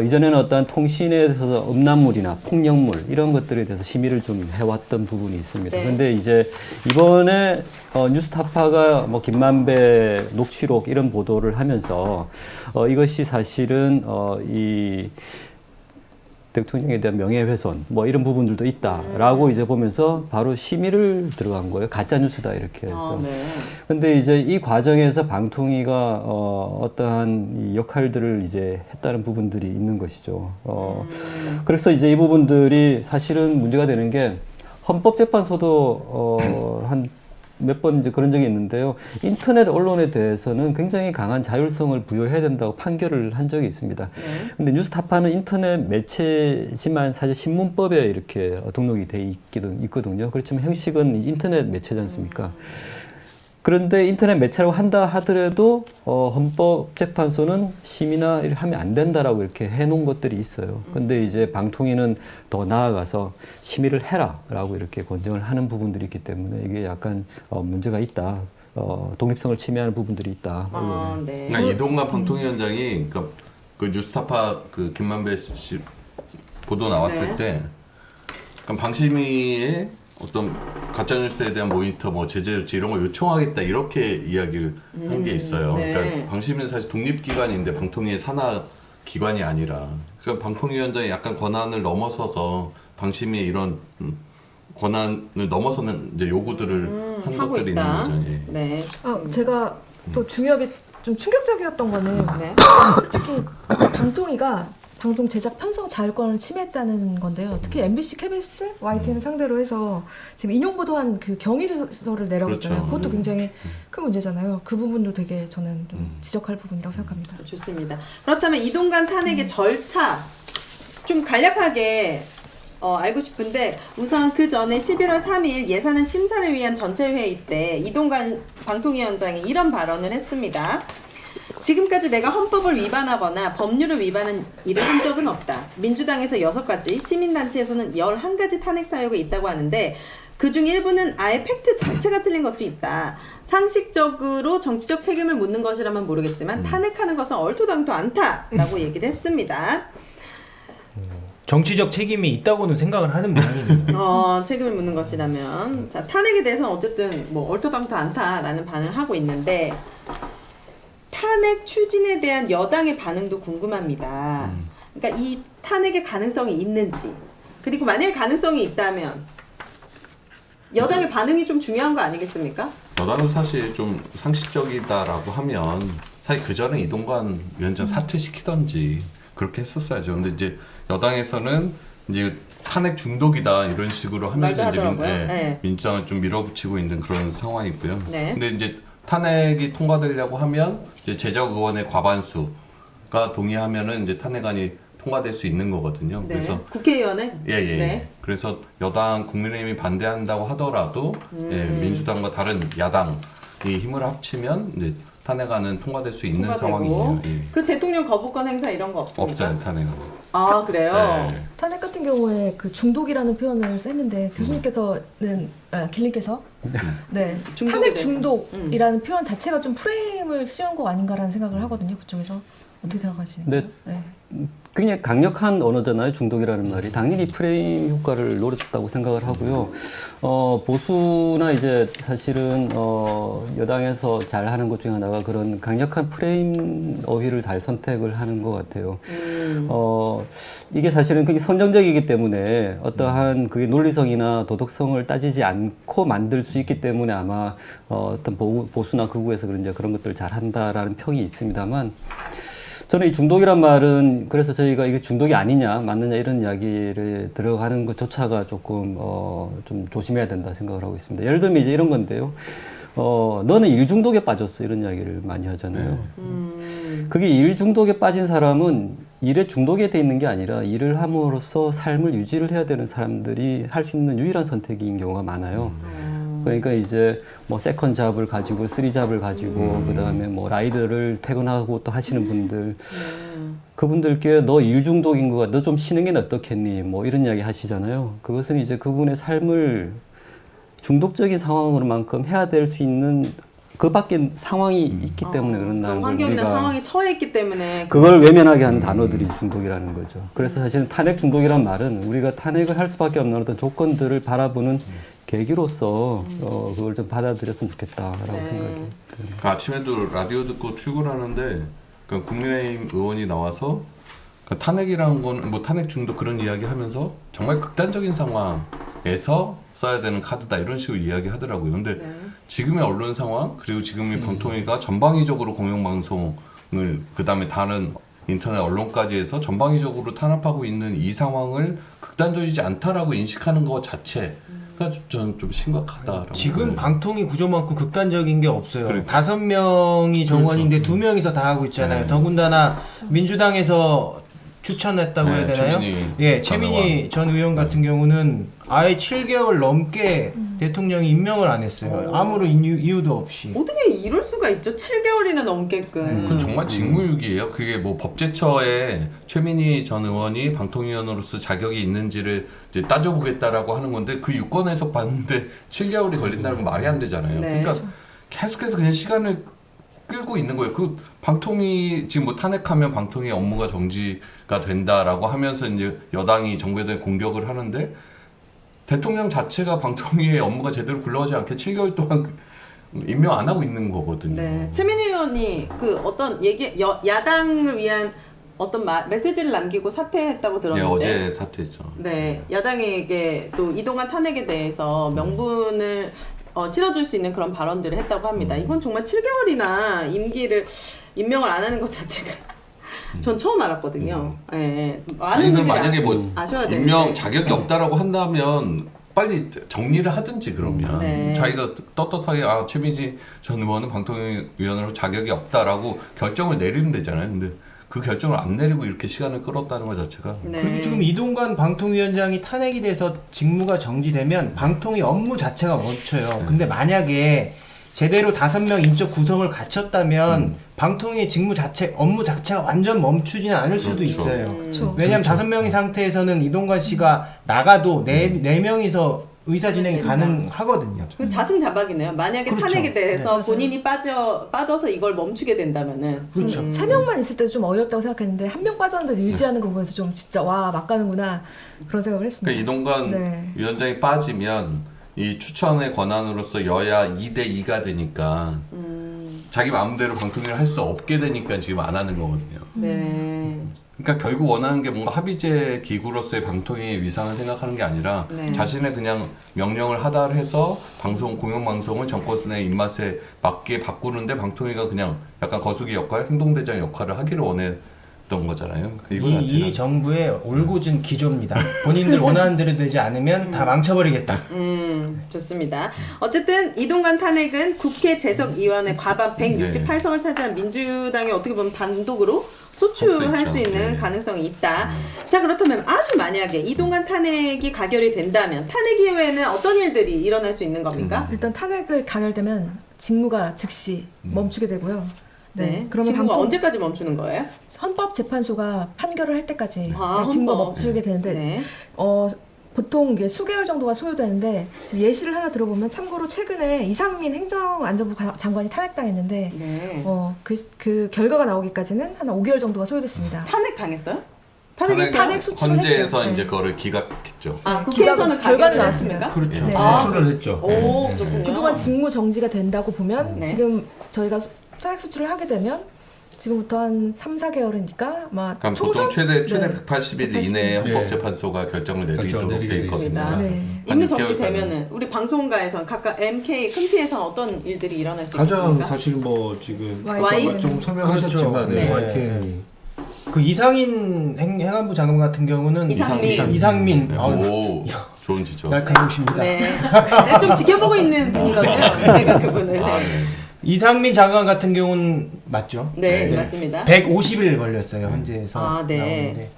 이전에는 어떤 통신에 있어서 음란물이나 폭력물 이런 것들에 대해서 심의를 좀 해왔던 부분이 있습니다. 네. 그런데 이제 이번에 뉴스타파가 뭐 김만배 녹취록 이런 보도를 하면서 이것이 사실은 이 대통령에 대한 명예훼손 뭐 이런 부분들도 있다라고 이제 보면서 바로 심의를 들어간 거예요. 가짜 뉴스다 이렇게 해서. 네. 근데 이제 이 과정에서 방통위가 어떠한 이 역할들을 이제 했다는 부분들이 있는 것이죠. 그래서 이제 이 부분들이 사실은 문제가 되는 게 헌법재판소도 한 몇 번 이제 그런 적이 있는데요. 인터넷 언론에 대해서는 굉장히 강한 자율성을 부여해야 된다고 판결을 한 적이 있습니다. 근데 뉴스타파는 인터넷 매체지만 사실 신문법에 이렇게 등록이 돼 있거든요. 그렇지만 형식은 인터넷 매체지 않습니까? 그런데 인터넷 매체라고 한다 하더라도 헌법재판소는 심의나 이렇게 하면 안 된다라고 이렇게 해놓은 것들이 있어요. 근데 이제 방통위는 더 나아가서 심의를 해라라고 이렇게 권장을 하는 부분들이 있기 때문에 이게 약간 문제가 있다. 독립성을 침해하는 부분들이 있다. 네. 그러니까 이동관 방통위원장이 그러니까 그 뉴스타파 그 김만배 씨 보도 나왔을 때 그러니까 방심위의 어떤 가짜뉴스에 대한 모니터, 뭐 제재 조치 이런 걸 요청하겠다 이렇게 이야기를 한 게 있어요. 네. 그러니까 방심위는 사실 독립기관인데 방통위의 산하 기관이 아니라 그러니까 방통위원장이 약간 권한을 넘어서서 방심위의 이런 권한을 넘어서는 이제 요구들을 한 하고 것들이 있다. 있는 거죠. 예. 네. 제가 또 중요하게 좀 충격적이었던 거는 네. 솔직히 방통위가 방송 제작 편성 자율권을 침해했다는 건데요. 특히 MBC, KBS, YTN을 상대로 해서 지금 인용 보도한 그 경위서를 내라고 했잖아요. 그렇죠. 그것도 굉장히 큰 문제잖아요. 그 부분도 되게 저는 좀 지적할 부분이라고 생각합니다. 좋습니다. 그렇다면 이동관 탄핵의 절차 좀 간략하게 알고 싶은데 우선 그 전에 11월 3일 예산안 심사를 위한 전체 회의 때 이동관 방통위원장이 이런 발언을 했습니다. 지금까지 내가 헌법을 위반하거나 법률을 위반한 일을 한 적은 없다. 민주당에서 6가지, 시민단체에서는 11가지 탄핵 사유가 있다고 하는데 그중 일부는 아예 팩트 자체가 틀린 것도 있다. 상식적으로 정치적 책임을 묻는 것이라면 모르겠지만 탄핵하는 것은 얼토당토 않다라고 얘기를 했습니다. 정치적 책임이 있다고는 생각을 하는 모양이네요. 책임을 묻는 것이라면 자 탄핵에 대해서는 어쨌든 뭐 얼토당토 않다라는 반응을 하고 있는데 탄핵 추진에 대한 여당의 반응도 궁금합니다. 그러니까 이 탄핵의 가능성이 있는지 그리고 만약에 가능성이 있다면 여당의 반응이 좀 중요한 거 아니겠습니까? 여당은 사실 좀 상식적이다라고 하면 사실 그 전에 이동관 위원장 사퇴시키던지 그렇게 했었어야죠. 근데 이제 여당에서는 이제 탄핵 중독이다 이런 식으로 하면서 말도 이제 하더라고요. 네. 민주당을 좀 밀어붙이고 있는 그런 상황이고요. 네. 근데 이제 탄핵이 통과되려고 하면 이제 제적 의원의 과반수가 동의하면은 이제 탄핵안이 통과될 수 있는 거거든요. 네. 그래서 국회의원에 예. 네. 그래서 여당 국민의힘이 반대한다고 하더라도 민주당과 다른 야당이 힘을 합치면 이제 탄핵안은 통과될 수 있는 통과되고. 상황이에요. 예. 그 대통령 거부권 행사 이런 거 없습니까? 없어요 탄핵은. 아 그래요? 네. 탄핵 같은 경우에 그 중독이라는 표현을 썼는데 교수님께서는 길님께서 네 중독에 탄핵 대해서. 중독이라는 표현 자체가 좀 프레임을 씌운 거 아닌가라는 생각을 하거든요. 그쪽에서 어떻게 생각하시나요? 네. 굉장히 강력한 언어잖아요. 중독이라는 말이. 당연히 프레임 효과를 노렸다고 생각을 하고요. 보수나 이제 사실은 여당에서 잘 하는 것 중에 하나가 그런 강력한 프레임 어휘를 잘 선택을 하는 것 같아요. 이게 사실은 굉장히 선정적이기 때문에 어떠한 그게 논리성이나 도덕성을 따지지 않고 만들 수 있기 때문에 아마 어떤 보수나 극우에서 그런 것들을 잘 한다라는 평이 있습니다만 저는 이 중독이란 말은 그래서 저희가 이게 중독이 아니냐 맞느냐 이런 이야기를 들어가는 것조차가 조금 좀 조심해야 된다 생각을 하고 있습니다. 예를 들면 이제 이런 건데요. 너는 일 중독에 빠졌어 이런 이야기를 많이 하잖아요. 그게 일 중독에 빠진 사람은 일에 중독이 돼 있는 게 아니라 일을 함으로써 삶을 유지를 해야 되는 사람들이 할 수 있는 유일한 선택인 경우가 많아요. 그러니까 이제 뭐 세컨 잡을 가지고 쓰리 잡을 가지고 그다음에 뭐 라이드를 퇴근하고 또 하시는 분들 그분들께 너 일 중독인 거, 너 좀 쉬는 게 어떻겠니? 뭐 이런 이야기 하시잖아요. 그것은 이제 그분의 삶을 중독적인 상황으로만큼 해야 될 수 있는 그 밖에 상황이 있기 때문에 그런다는 걸 환경이나 우리가 상황에 처해 있기 때문에 그걸 외면하게 하는 단어들이 중독이라는 거죠. 그래서 사실은 탄핵 중독이란 말은 우리가 탄핵을 할 수밖에 없는 어떤 조건들을 바라보는 계기로서 그걸 좀 받아들였으면 좋겠다라고 네. 생각해요. 그러니까 아침에도 라디오 듣고 출근하는데 그러니까 국민의힘 의원이 나와서 그러니까 탄핵이라는 건 뭐 탄핵 중독 그런 이야기 하면서 정말 극단적인 상황에서 써야 되는 카드다 이런 식으로 이야기 하더라고요. 근데 네. 지금의 언론 상황 그리고 지금의 방통위가 전방위적으로 공영방송을 그다음에 다른 인터넷 언론까지 해서 전방위적으로 탄압하고 있는 이 상황을 극단적이지 않다라고 인식하는 것 자체가 저는 좀 심각하다라고. 지금 방통위 구조만큼 극단적인 게 없어요. 그러니까. 5명이 정원인데 2명이서 다 하고 있잖아요. 네. 더군다나 민주당에서 추천했다고 해야 네, 되나요? 최민희 예, 최민희 전 의원 같은 경우는 아예 7개월 넘게 대통령이 임명을 안 했어요. 아무런 이유도 없이. 어떻게 이럴 수가 있죠? 7개월이나 넘게끔. 그건 정말 직무유기예요. 그게 뭐 법제처에 최민희 전 의원이 방통위원으로서 자격이 있는지를 이제 따져보겠다라고 하는 건데 그 유권 해석 봤는데 7개월이 걸린다는 건 말이 안 되잖아요. 네. 그러니까 계속해서 그냥 시간을 끌고 있는 거예요. 그 방통위 지금 뭐 탄핵하면 방통위 업무가 정지가 된다라고 하면서 이제 여당이 정부에 대해 공격을 하는데 대통령 자체가 방통위의 업무가 제대로 굴러가지 않게 7개월 동안 임명 안 하고 있는 거거든요. 네. 최민희 의원이 그 어떤 야당을 위한 어떤 메시지를 남기고 사퇴했다고 네, 들었는데. 어제 사퇴했죠. 네, 야당에게 또 이동환 탄핵에 대해서 명분을 실어줄 수 있는 그런 발언들을 했다고 합니다. 이건 정말 7개월이나 임명을 안 하는 것 자체가 전 처음 알았거든요. 예, 많은 아니, 그럼 분들이 만약에 뭐 아셔야 되는데. 임명 자격이 없다라고 한다면 빨리 정리를 하든지 그러면 네. 자기가 떳떳하게 최민희 전 의원은 방통위원으로 자격이 없다라고 결정을 내리면 되잖아요. 근데 그 결정을 안 내리고 이렇게 시간을 끌었다는 것 자체가 네. 그리고 지금 이동관 방통위원장이 탄핵이 돼서 직무가 정지되면 방통위 업무 자체가 멈춰요. 근데 만약에 제대로 5명 인적 구성을 갖췄다면 방통위의 직무 자체, 업무 자체가 완전 멈추지는 않을 수도 그렇죠. 있어요. 그렇죠. 왜냐하면 5명의 상태에서는 이동관 씨가 나가도 네 명이서 의사 진행이 가능하거든요. 그 자승자박이네요. 만약에 그렇죠. 탄핵에 대해서 네, 본인이 빠져서 이걸 멈추게 된다면은. 그렇죠. 3명만 있을 때도 좀 어이없다고 생각했는데 1명 빠졌는데 유지하는 거 보면서 좀 진짜 와 막 가는구나 그런 생각을 했습니다. 그러니까 이동관 네. 위원장이 빠지면 이 추천의 권한으로서 여야 2대2가 되니까 자기 마음대로 방통위를 할 수 없게 되니까 지금 안 하는 거거든요. 네. 그러니까 결국 원하는 게 뭔가 합의제 기구로서의 방통위의 위상을 생각하는 게 아니라 네. 자신의 그냥 명령을 하달해서 공영방송을 정권의 입맛에 맞게 바꾸는데 방통위가 그냥 약간 거수기 역할, 행동대장 역할을 하기를 원했던 거잖아요. 이거 이 자체가. 정부의 올곧은 기조입니다. 본인들 원하는 대로 되지 않으면 다 망쳐버리겠다. 좋습니다. 어쨌든 이동관 탄핵은 국회 재석위원회 과반 168석을 차지한 민주당이 어떻게 보면 단독으로 소추할 할수 수 있죠. 있는 네. 가능성이 있다. 자, 그렇다면 아주 만약에 이동관 탄핵이 가결이 된다면 탄핵 이후에는 어떤 일들이 일어날 수 있는 겁니까? 일단 탄핵을 가결되면 직무가 즉시 멈추게 되고요. 네. 그러면 직무가 방통- 언제까지 멈추는 거예요? 헌법재판소가 판결을 할 때까지 아, 직무가 헌법. 멈추게 되는데 네. 보통 이게 수개월 정도가 소요되는데 지금 예시를 하나 들어보면 참고로 최근에 이상민 행정안전부 장관이 탄핵당했는데 네. 그 결과가 나오기까지는 한 5개월 정도가 소요됐습니다. 탄핵 당했어요? 탄핵 소추를 헌재에서 했죠. 이제 네. 그거를 기각했죠. 아, 네, 국회에서는 결과는 가결을 나왔습니다. 했습니까? 그렇죠. 네. 아, 소추를 했죠. 오, 좋군요. 그동안 직무 정지가 된다고 보면 네. 지금 저희가 탄핵 소추를 하게 되면 지금부터 한 3, 4개월이니까 아마 그럼 총선 보통 최대 네. 180일 180일. 이내에 헌법재판소가 결정을 내리도록 결정을 돼 있거든요. 내리겠습니다. 네. 한 임무 정지 6개월까지. 되면은 우리 방송가에선 각각 MK 큼티에선 어떤 일들이 일어날 수 가장 있습니까? 사실 뭐 지금 Y. 아까 좀 설명하셨지만 그렇죠. 네. 네. YTN이 그 이상인 행안부 장관 같은 경우는 이상민. 네. 아유, 오, 좋은 지적. 날카로우십니다. 네. 네, 좀 지켜보고 있는 분이거든요. 제가 그분을. 아, 네. 네. 이상민 장관 같은 경우는 맞죠? 네, 맞습니다. 150일 걸렸어요, 현재에서. 아, 네.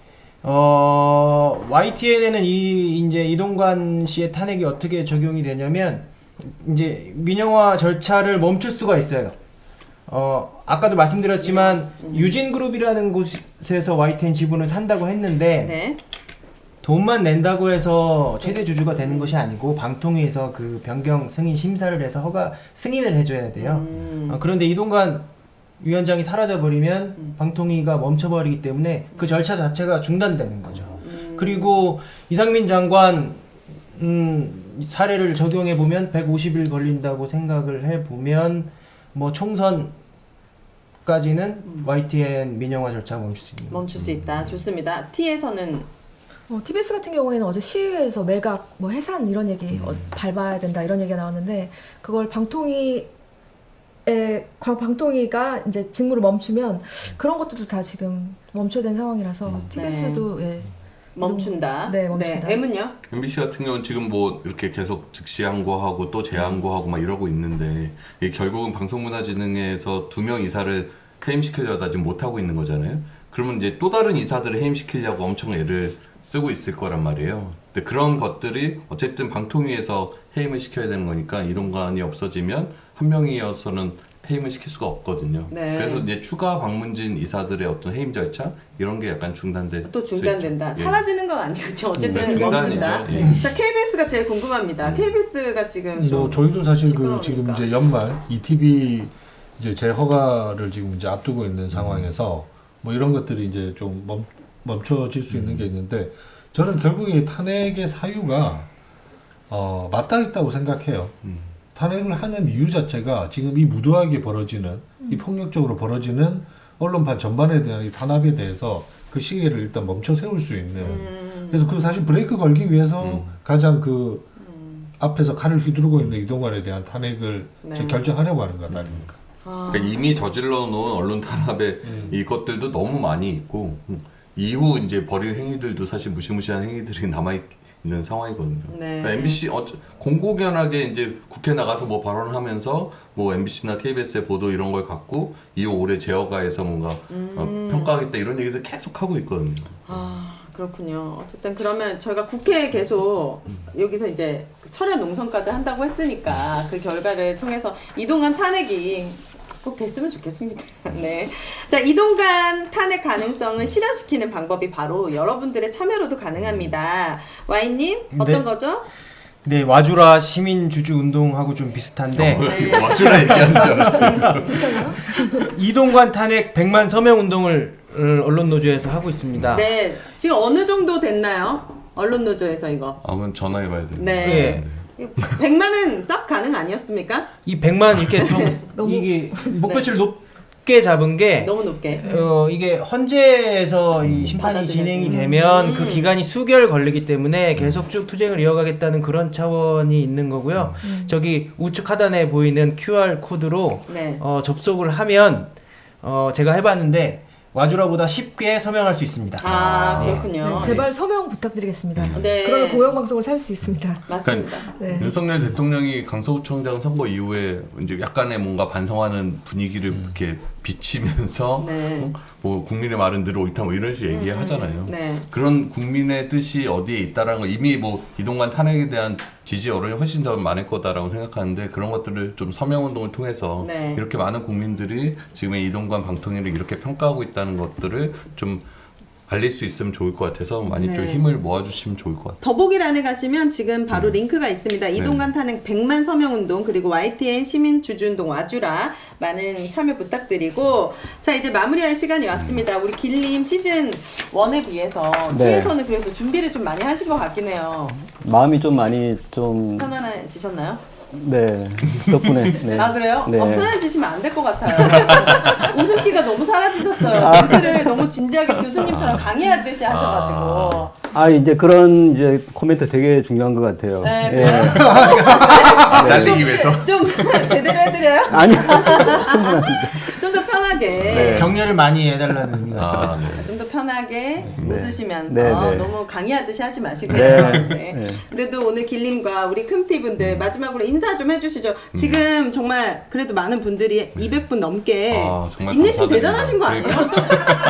나오는데. YTN에는 이제 이동관 씨의 탄핵이 어떻게 적용이 되냐면, 이제 민영화 절차를 멈출 수가 있어요. 아까도 말씀드렸지만 유진그룹이라는 곳에서 YTN 지분을 산다고 했는데 네. 돈만 낸다고 해서 최대 주주가 되는 것이 아니고 방통위에서 그 변경 승인 심사를 해서 승인을 해줘야 돼요. 그런데 이동관 위원장이 사라져버리면 방통위가 멈춰버리기 때문에 그 절차 자체가 중단되는 거죠. 그리고 이상민 장관 사례를 적용해 보면 150일 걸린다고 생각을 해 보면 뭐 총선까지는 YTN 민영화 절차가 멈출 수 있는. 멈출 수 있다. 좋습니다. T에서는 TBS 같은 경우에는 어제 시의회에서 매각, 뭐 해산 이런 얘기 밟아야 된다 이런 얘기가 나왔는데 그걸 방통위가 이제 직무를 멈추면 그런 것들도 다 지금 멈춰야 되는 상황이라서 TBS도 예. 멈춘다. 네, 멈춘다. M은요? MBC 같은 경우는 지금 뭐 이렇게 계속 즉시 항고하고 또 재항고하고 막 이러고 있는데 이게 결국은 방송문화진흥에서 2명 이사를 해임시키려다 지금 못하고 있는 거잖아요. 그러면 이제 또 다른 이사들을 해임시키려고 엄청 애를 쓰고 있을 거란 말이에요. 근데 그런 것들이 어쨌든 방통위에서 해임을 시켜야 되는 거니까 이동관이 없어지면 한 명이어서는 해임을 시킬 수가 없거든요. 네. 그래서 이제 추가 방문진 이사들의 어떤 해임 절차 이런 게 약간 중단될 또 중단된다. 수 있죠. 사라지는 건 아니겠죠. 어쨌든 네, 멈춘다. 중단이죠. 예. 자, KBS가 제일 궁금합니다. KBS가 지금 좀 저희도 사실 시끄러우니까. 지금 이제 연말 ETV 이제 재허가를 지금 이제 앞두고 있는 상황에서 뭐 이런 것들이 이제 좀 멈춰질 수 있는 게 있는데 저는 결국에 이 탄핵의 사유가 맞닿아있다고 생각해요. 탄핵을 하는 이유 자체가 지금 이 무도하게 벌어지는 이 폭력적으로 벌어지는 언론판 전반에 대한 이 탄압에 대해서 그 시계를 일단 멈춰 세울 수 있는 그래서 그 사실 브레이크 걸기 위해서 가장 그 앞에서 칼을 휘두르고 있는 이동관에 대한 탄핵을 네. 결정하려고 하는 것 아닙니까? 그러니까 이미 저질러 놓은 언론 탄압의 이것들도 너무 많이 있고 이후 이제 벌일 행위들도 사실 무시무시한 행위들이 남아 있는 상황이거든요. 네. 그러니까 MBC 공공연하게 이제 국회 나가서 뭐 발언하면서 뭐 MBC나 KBS의 보도 이런 걸 갖고 이후 올해 제어가에서 뭔가 평가하겠다 이런 얘기를 계속 하고 있거든요. 아, 그렇군요. 어쨌든 그러면 저희가 국회에 계속 여기서 이제 철야 농성까지 한다고 했으니까 그 결과를 통해서 이동관 탄핵이 꼭 됐으면 좋겠습니다. 네. 자, 이동관 탄핵 가능성을 실현시키는 방법이 바로 여러분들의 참여로도 가능합니다. 와인님, 어떤 네. 거죠? 네, 와주라 시민주주 운동하고 좀 비슷한데 맞추라 얘기하는 줄 알았어요. 이동관 탄핵 100만 서명 운동을 언론노조에서 하고 있습니다. 네. 지금 어느 정도 됐나요? 언론노조에서 이거. 아, 그럼 전화해봐야 돼요. 네. 100만은 싹 가능 아니었습니까? 이 100만 이렇게 좀 이게 목표치를 높게 잡은 게 너무 높게. 이게 헌재에서 이 심판이 받아들여야 진행이 돼. 되면 그 기간이 수개월 걸리기 때문에 계속 쭉 투쟁을 이어가겠다는 그런 차원이 있는 거고요. 저기 우측 하단에 보이는 QR 코드로 네. 접속을 하면 제가 해봤는데 와주라보다 쉽게 서명할 수 있습니다. 아, 네. 그렇군요. 네, 제발 서명 부탁드리겠습니다. 네. 그러면 공영방송을 살 수 있습니다. 맞습니다. 네. 윤석열 대통령이 강서구청장 선거 이후에 이제 약간의 뭔가 반성하는 분위기를 이렇게 비치면서 네. 뭐 국민의 말은 늘 옳다 뭐 이런 식으로 얘기하잖아요. 네. 그런 국민의 뜻이 어디에 있다라는 거 이미 뭐 이동관 탄핵에 대한 지지 여론이 훨씬 더 많을 거다라고 생각하는데 그런 것들을 좀 서명 운동을 통해서 네. 이렇게 많은 국민들이 지금의 이동관 방통위를 이렇게 평가하고 있다는 것들을 좀 알릴 수 있으면 좋을 것 같아서 많이 좀 네. 힘을 모아주시면 좋을 것 같아요. 더보기란에 가시면 지금 바로 링크가 있습니다. 이동관 탄핵 100만 서명운동 그리고 YTN 시민주주운동 와주라 많은 참여 부탁드리고 자 이제 마무리할 시간이 왔습니다. 우리 길님 시즌 1에 비해서 네. 2에서는 그래도 준비를 좀 많이 하신 것 같긴 해요. 마음이 좀 많이 좀 편안해지셨나요? 네, 덕분에. 네. 아 그래요? 네. 편해지시면 안 될 것 같아요. 웃음기가 너무 사라지셨어요. 멘트를 너무 진지하게 교수님처럼 강의하듯이 하셔가지고. 아, 이제 그런 이제 코멘트 되게 중요한 것 같아요. 네, 예. 잘리기 위해서. 좀 제대로 해드려요? 아니, 충분합니다. 좀 더 편하게. 네. 격려를 많이 해달라는 의미가 있습니다. 아, 네. 좀 더 편하게. 편하게 웃으시면서 네, 네. 너무 강의하듯이 하지 마시고요. 네. 네. 네. 그래도 오늘 길님과 우리 큰티분들 마지막으로 인사 좀 해주시죠. 지금 정말 그래도 많은 분들이 200분 넘게 정말 인내심 감사드립니다. 대단하신 거 아니에요?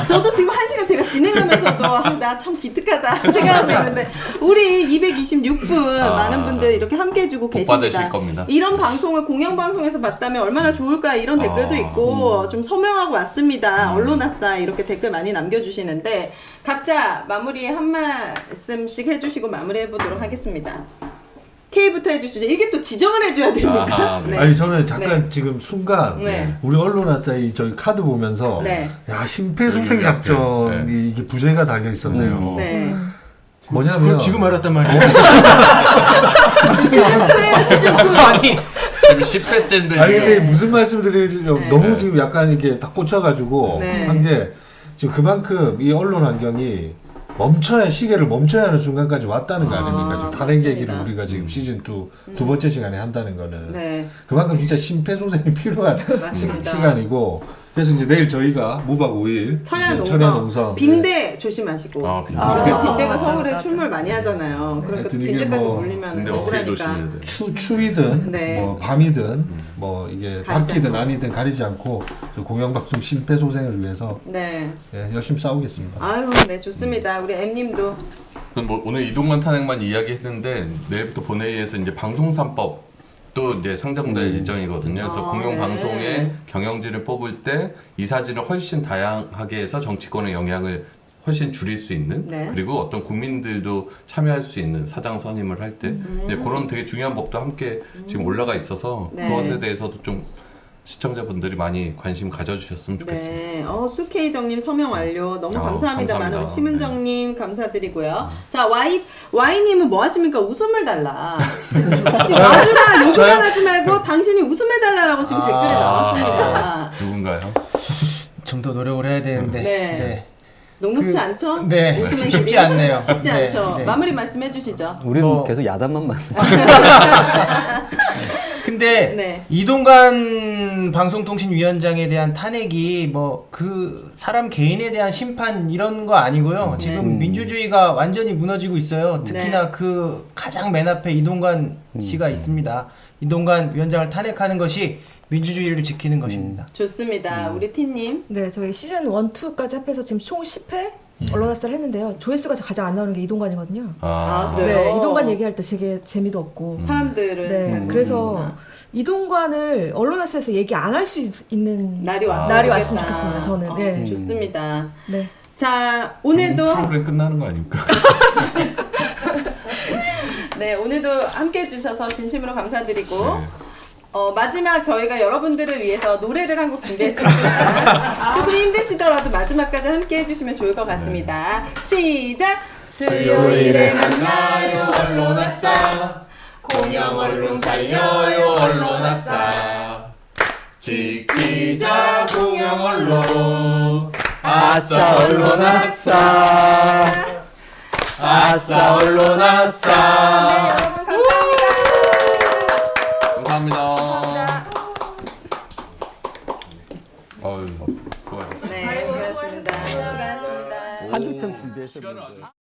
저도 지금 1시간 제가 진행하면서도 나 참 기특하다 생각하고 있는데 우리 226분 많은 분들 이렇게 함께 해주고 복 받으실 계십니다. 겁니다. 이런 방송을 공영방송에서 봤다면 얼마나 좋을까 이런 댓글도 있고 좀 서명하고 왔습니다. 언론아싸 이렇게 댓글 많이 남겨주시는데 각자 마무리 한 말씀씩 해주시고 마무리해보도록 하겠습니다. K부터 해주시죠. 이게 또 지정을 해줘야 됩니까? 네. 아니 저는 잠깐 네. 지금 순간 네. 우리 언론아싸이 저희 카드 보면서 네. 야 심폐소생 작전이 이게 부제가 달려 있었네요. 네. 뭐냐면 그걸 지금 알았단 말이에요. 시즌2예요, 시즌2. 아니 지금 10회째인데 아니 근데 무슨 말씀드리려고 네. 너무 지금 약간 이렇게 딱 꽂혀가지고 네. 한 게 지금 그만큼 이 언론 환경이 시계를 멈춰야 하는 순간까지 왔다는 거 아닙니까? 지금 탄핵 얘기를 맞습니다. 우리가 지금 시즌 2 두 번째 시간에 한다는 거는 네. 그만큼 진짜 심폐소생이 필요한 맞습니다. 시간이고 그래서 이제 내일 저희가 무박 5일 천연농성 빈대 조심하시고 빈대. 요즘 빈대가 서울에 출몰 많이 하잖아요. 그러니까 하여튼 이게 빈대까지 뭐 물리면 근데 어떻게 조심해야 억울하니까. 돼? 추위든 네. 뭐 밤이든 뭐 이게 가리지 밝히든 않고. 아니든 가리지 않고 저 공영방송 심폐소생을 위해서 네. 열심히 싸우겠습니다. 아유, 네 좋습니다. 우리 M님도 그럼 뭐 오늘 이동관 탄핵만 이야기했는데 내일부터 본회의에서 이제 방송산법 또 이제 상정될 예정이거든요. 그래서 공영방송의 네. 경영진을 뽑을 때 이사진을 훨씬 다양하게 해서 정치권의 영향을 훨씬 줄일 수 있는 네. 그리고 어떤 국민들도 참여할 수 있는 사장 선임을 할 때 그런 되게 중요한 법도 함께 지금 올라가 있어서 네. 그것에 대해서도 좀 시청자분들이 많이 관심 가져주셨으면 좋겠습니다. 네. 수케이정님 서명 완료. 너무 감사합니다. 감사합니다. 많은 심은정님 감사드리고요. 자, Y님은 뭐 하십니까? 웃음을 달라. 와주라 욕을 하지 말고 당신이 웃음을 달라라고 지금 댓글에 나왔습니다. 누군가요? 좀 더 노력을 해야 되는데. 네. 녹록지 않죠? 네. 웃음의 쉽지 길이? 않네요. 쉽지 네, 않죠. 네. 마무리 말씀해 주시죠. 우리는 계속 야단만 맞는. 근데 네. 이동관 방송통신위원장에 대한 탄핵이 뭐 그 사람 개인에 대한 심판 이런 거 아니고요. 지금 민주주의가 완전히 무너지고 있어요. 특히나 네. 그 가장 맨 앞에 이동관 씨가 있습니다. 이동관 위원장을 탄핵하는 것이 민주주의를 지키는 것입니다. 좋습니다. 우리 티님. 네, 저희 시즌 1, 2까지 합해서 지금 총 10회 언론아싸를 했는데요. 조회수가 가장 안 나오는 게 이동관이거든요. 아, 그래요? 네, 이동관 얘기할 때 되게 재미도 없고. 사람들은 네, 잘 그래서 모르는구나. 이동관을 언론아싸에서 얘기 안 할 수 있는 날이 왔으면 좋겠습니다. 저는. 네. 좋습니다. 네. 자, 오늘도 프로그램 끝나는 거 아닙니까? 네, 오늘도 함께 해주셔서 진심으로 감사드리고 네. 마지막 저희가 여러분들을 위해서 노래를 한 곡 준비했습니다. 조금 힘드시더라도 마지막까지 함께 해주시면 좋을 것 같습니다. 시작! 수요일에 만나요 언론아싸 공영 언론 살려요 언론아싸 지키자 공영 언론 아싸 언론 아싸. 아싸 언론 아싸 네, 여러분 감사합니다. 감사합니다. 어유 수고하셨습니다. 네, 수고하셨습니다. 수고하셨습니다. 한줄평 준비했었는데.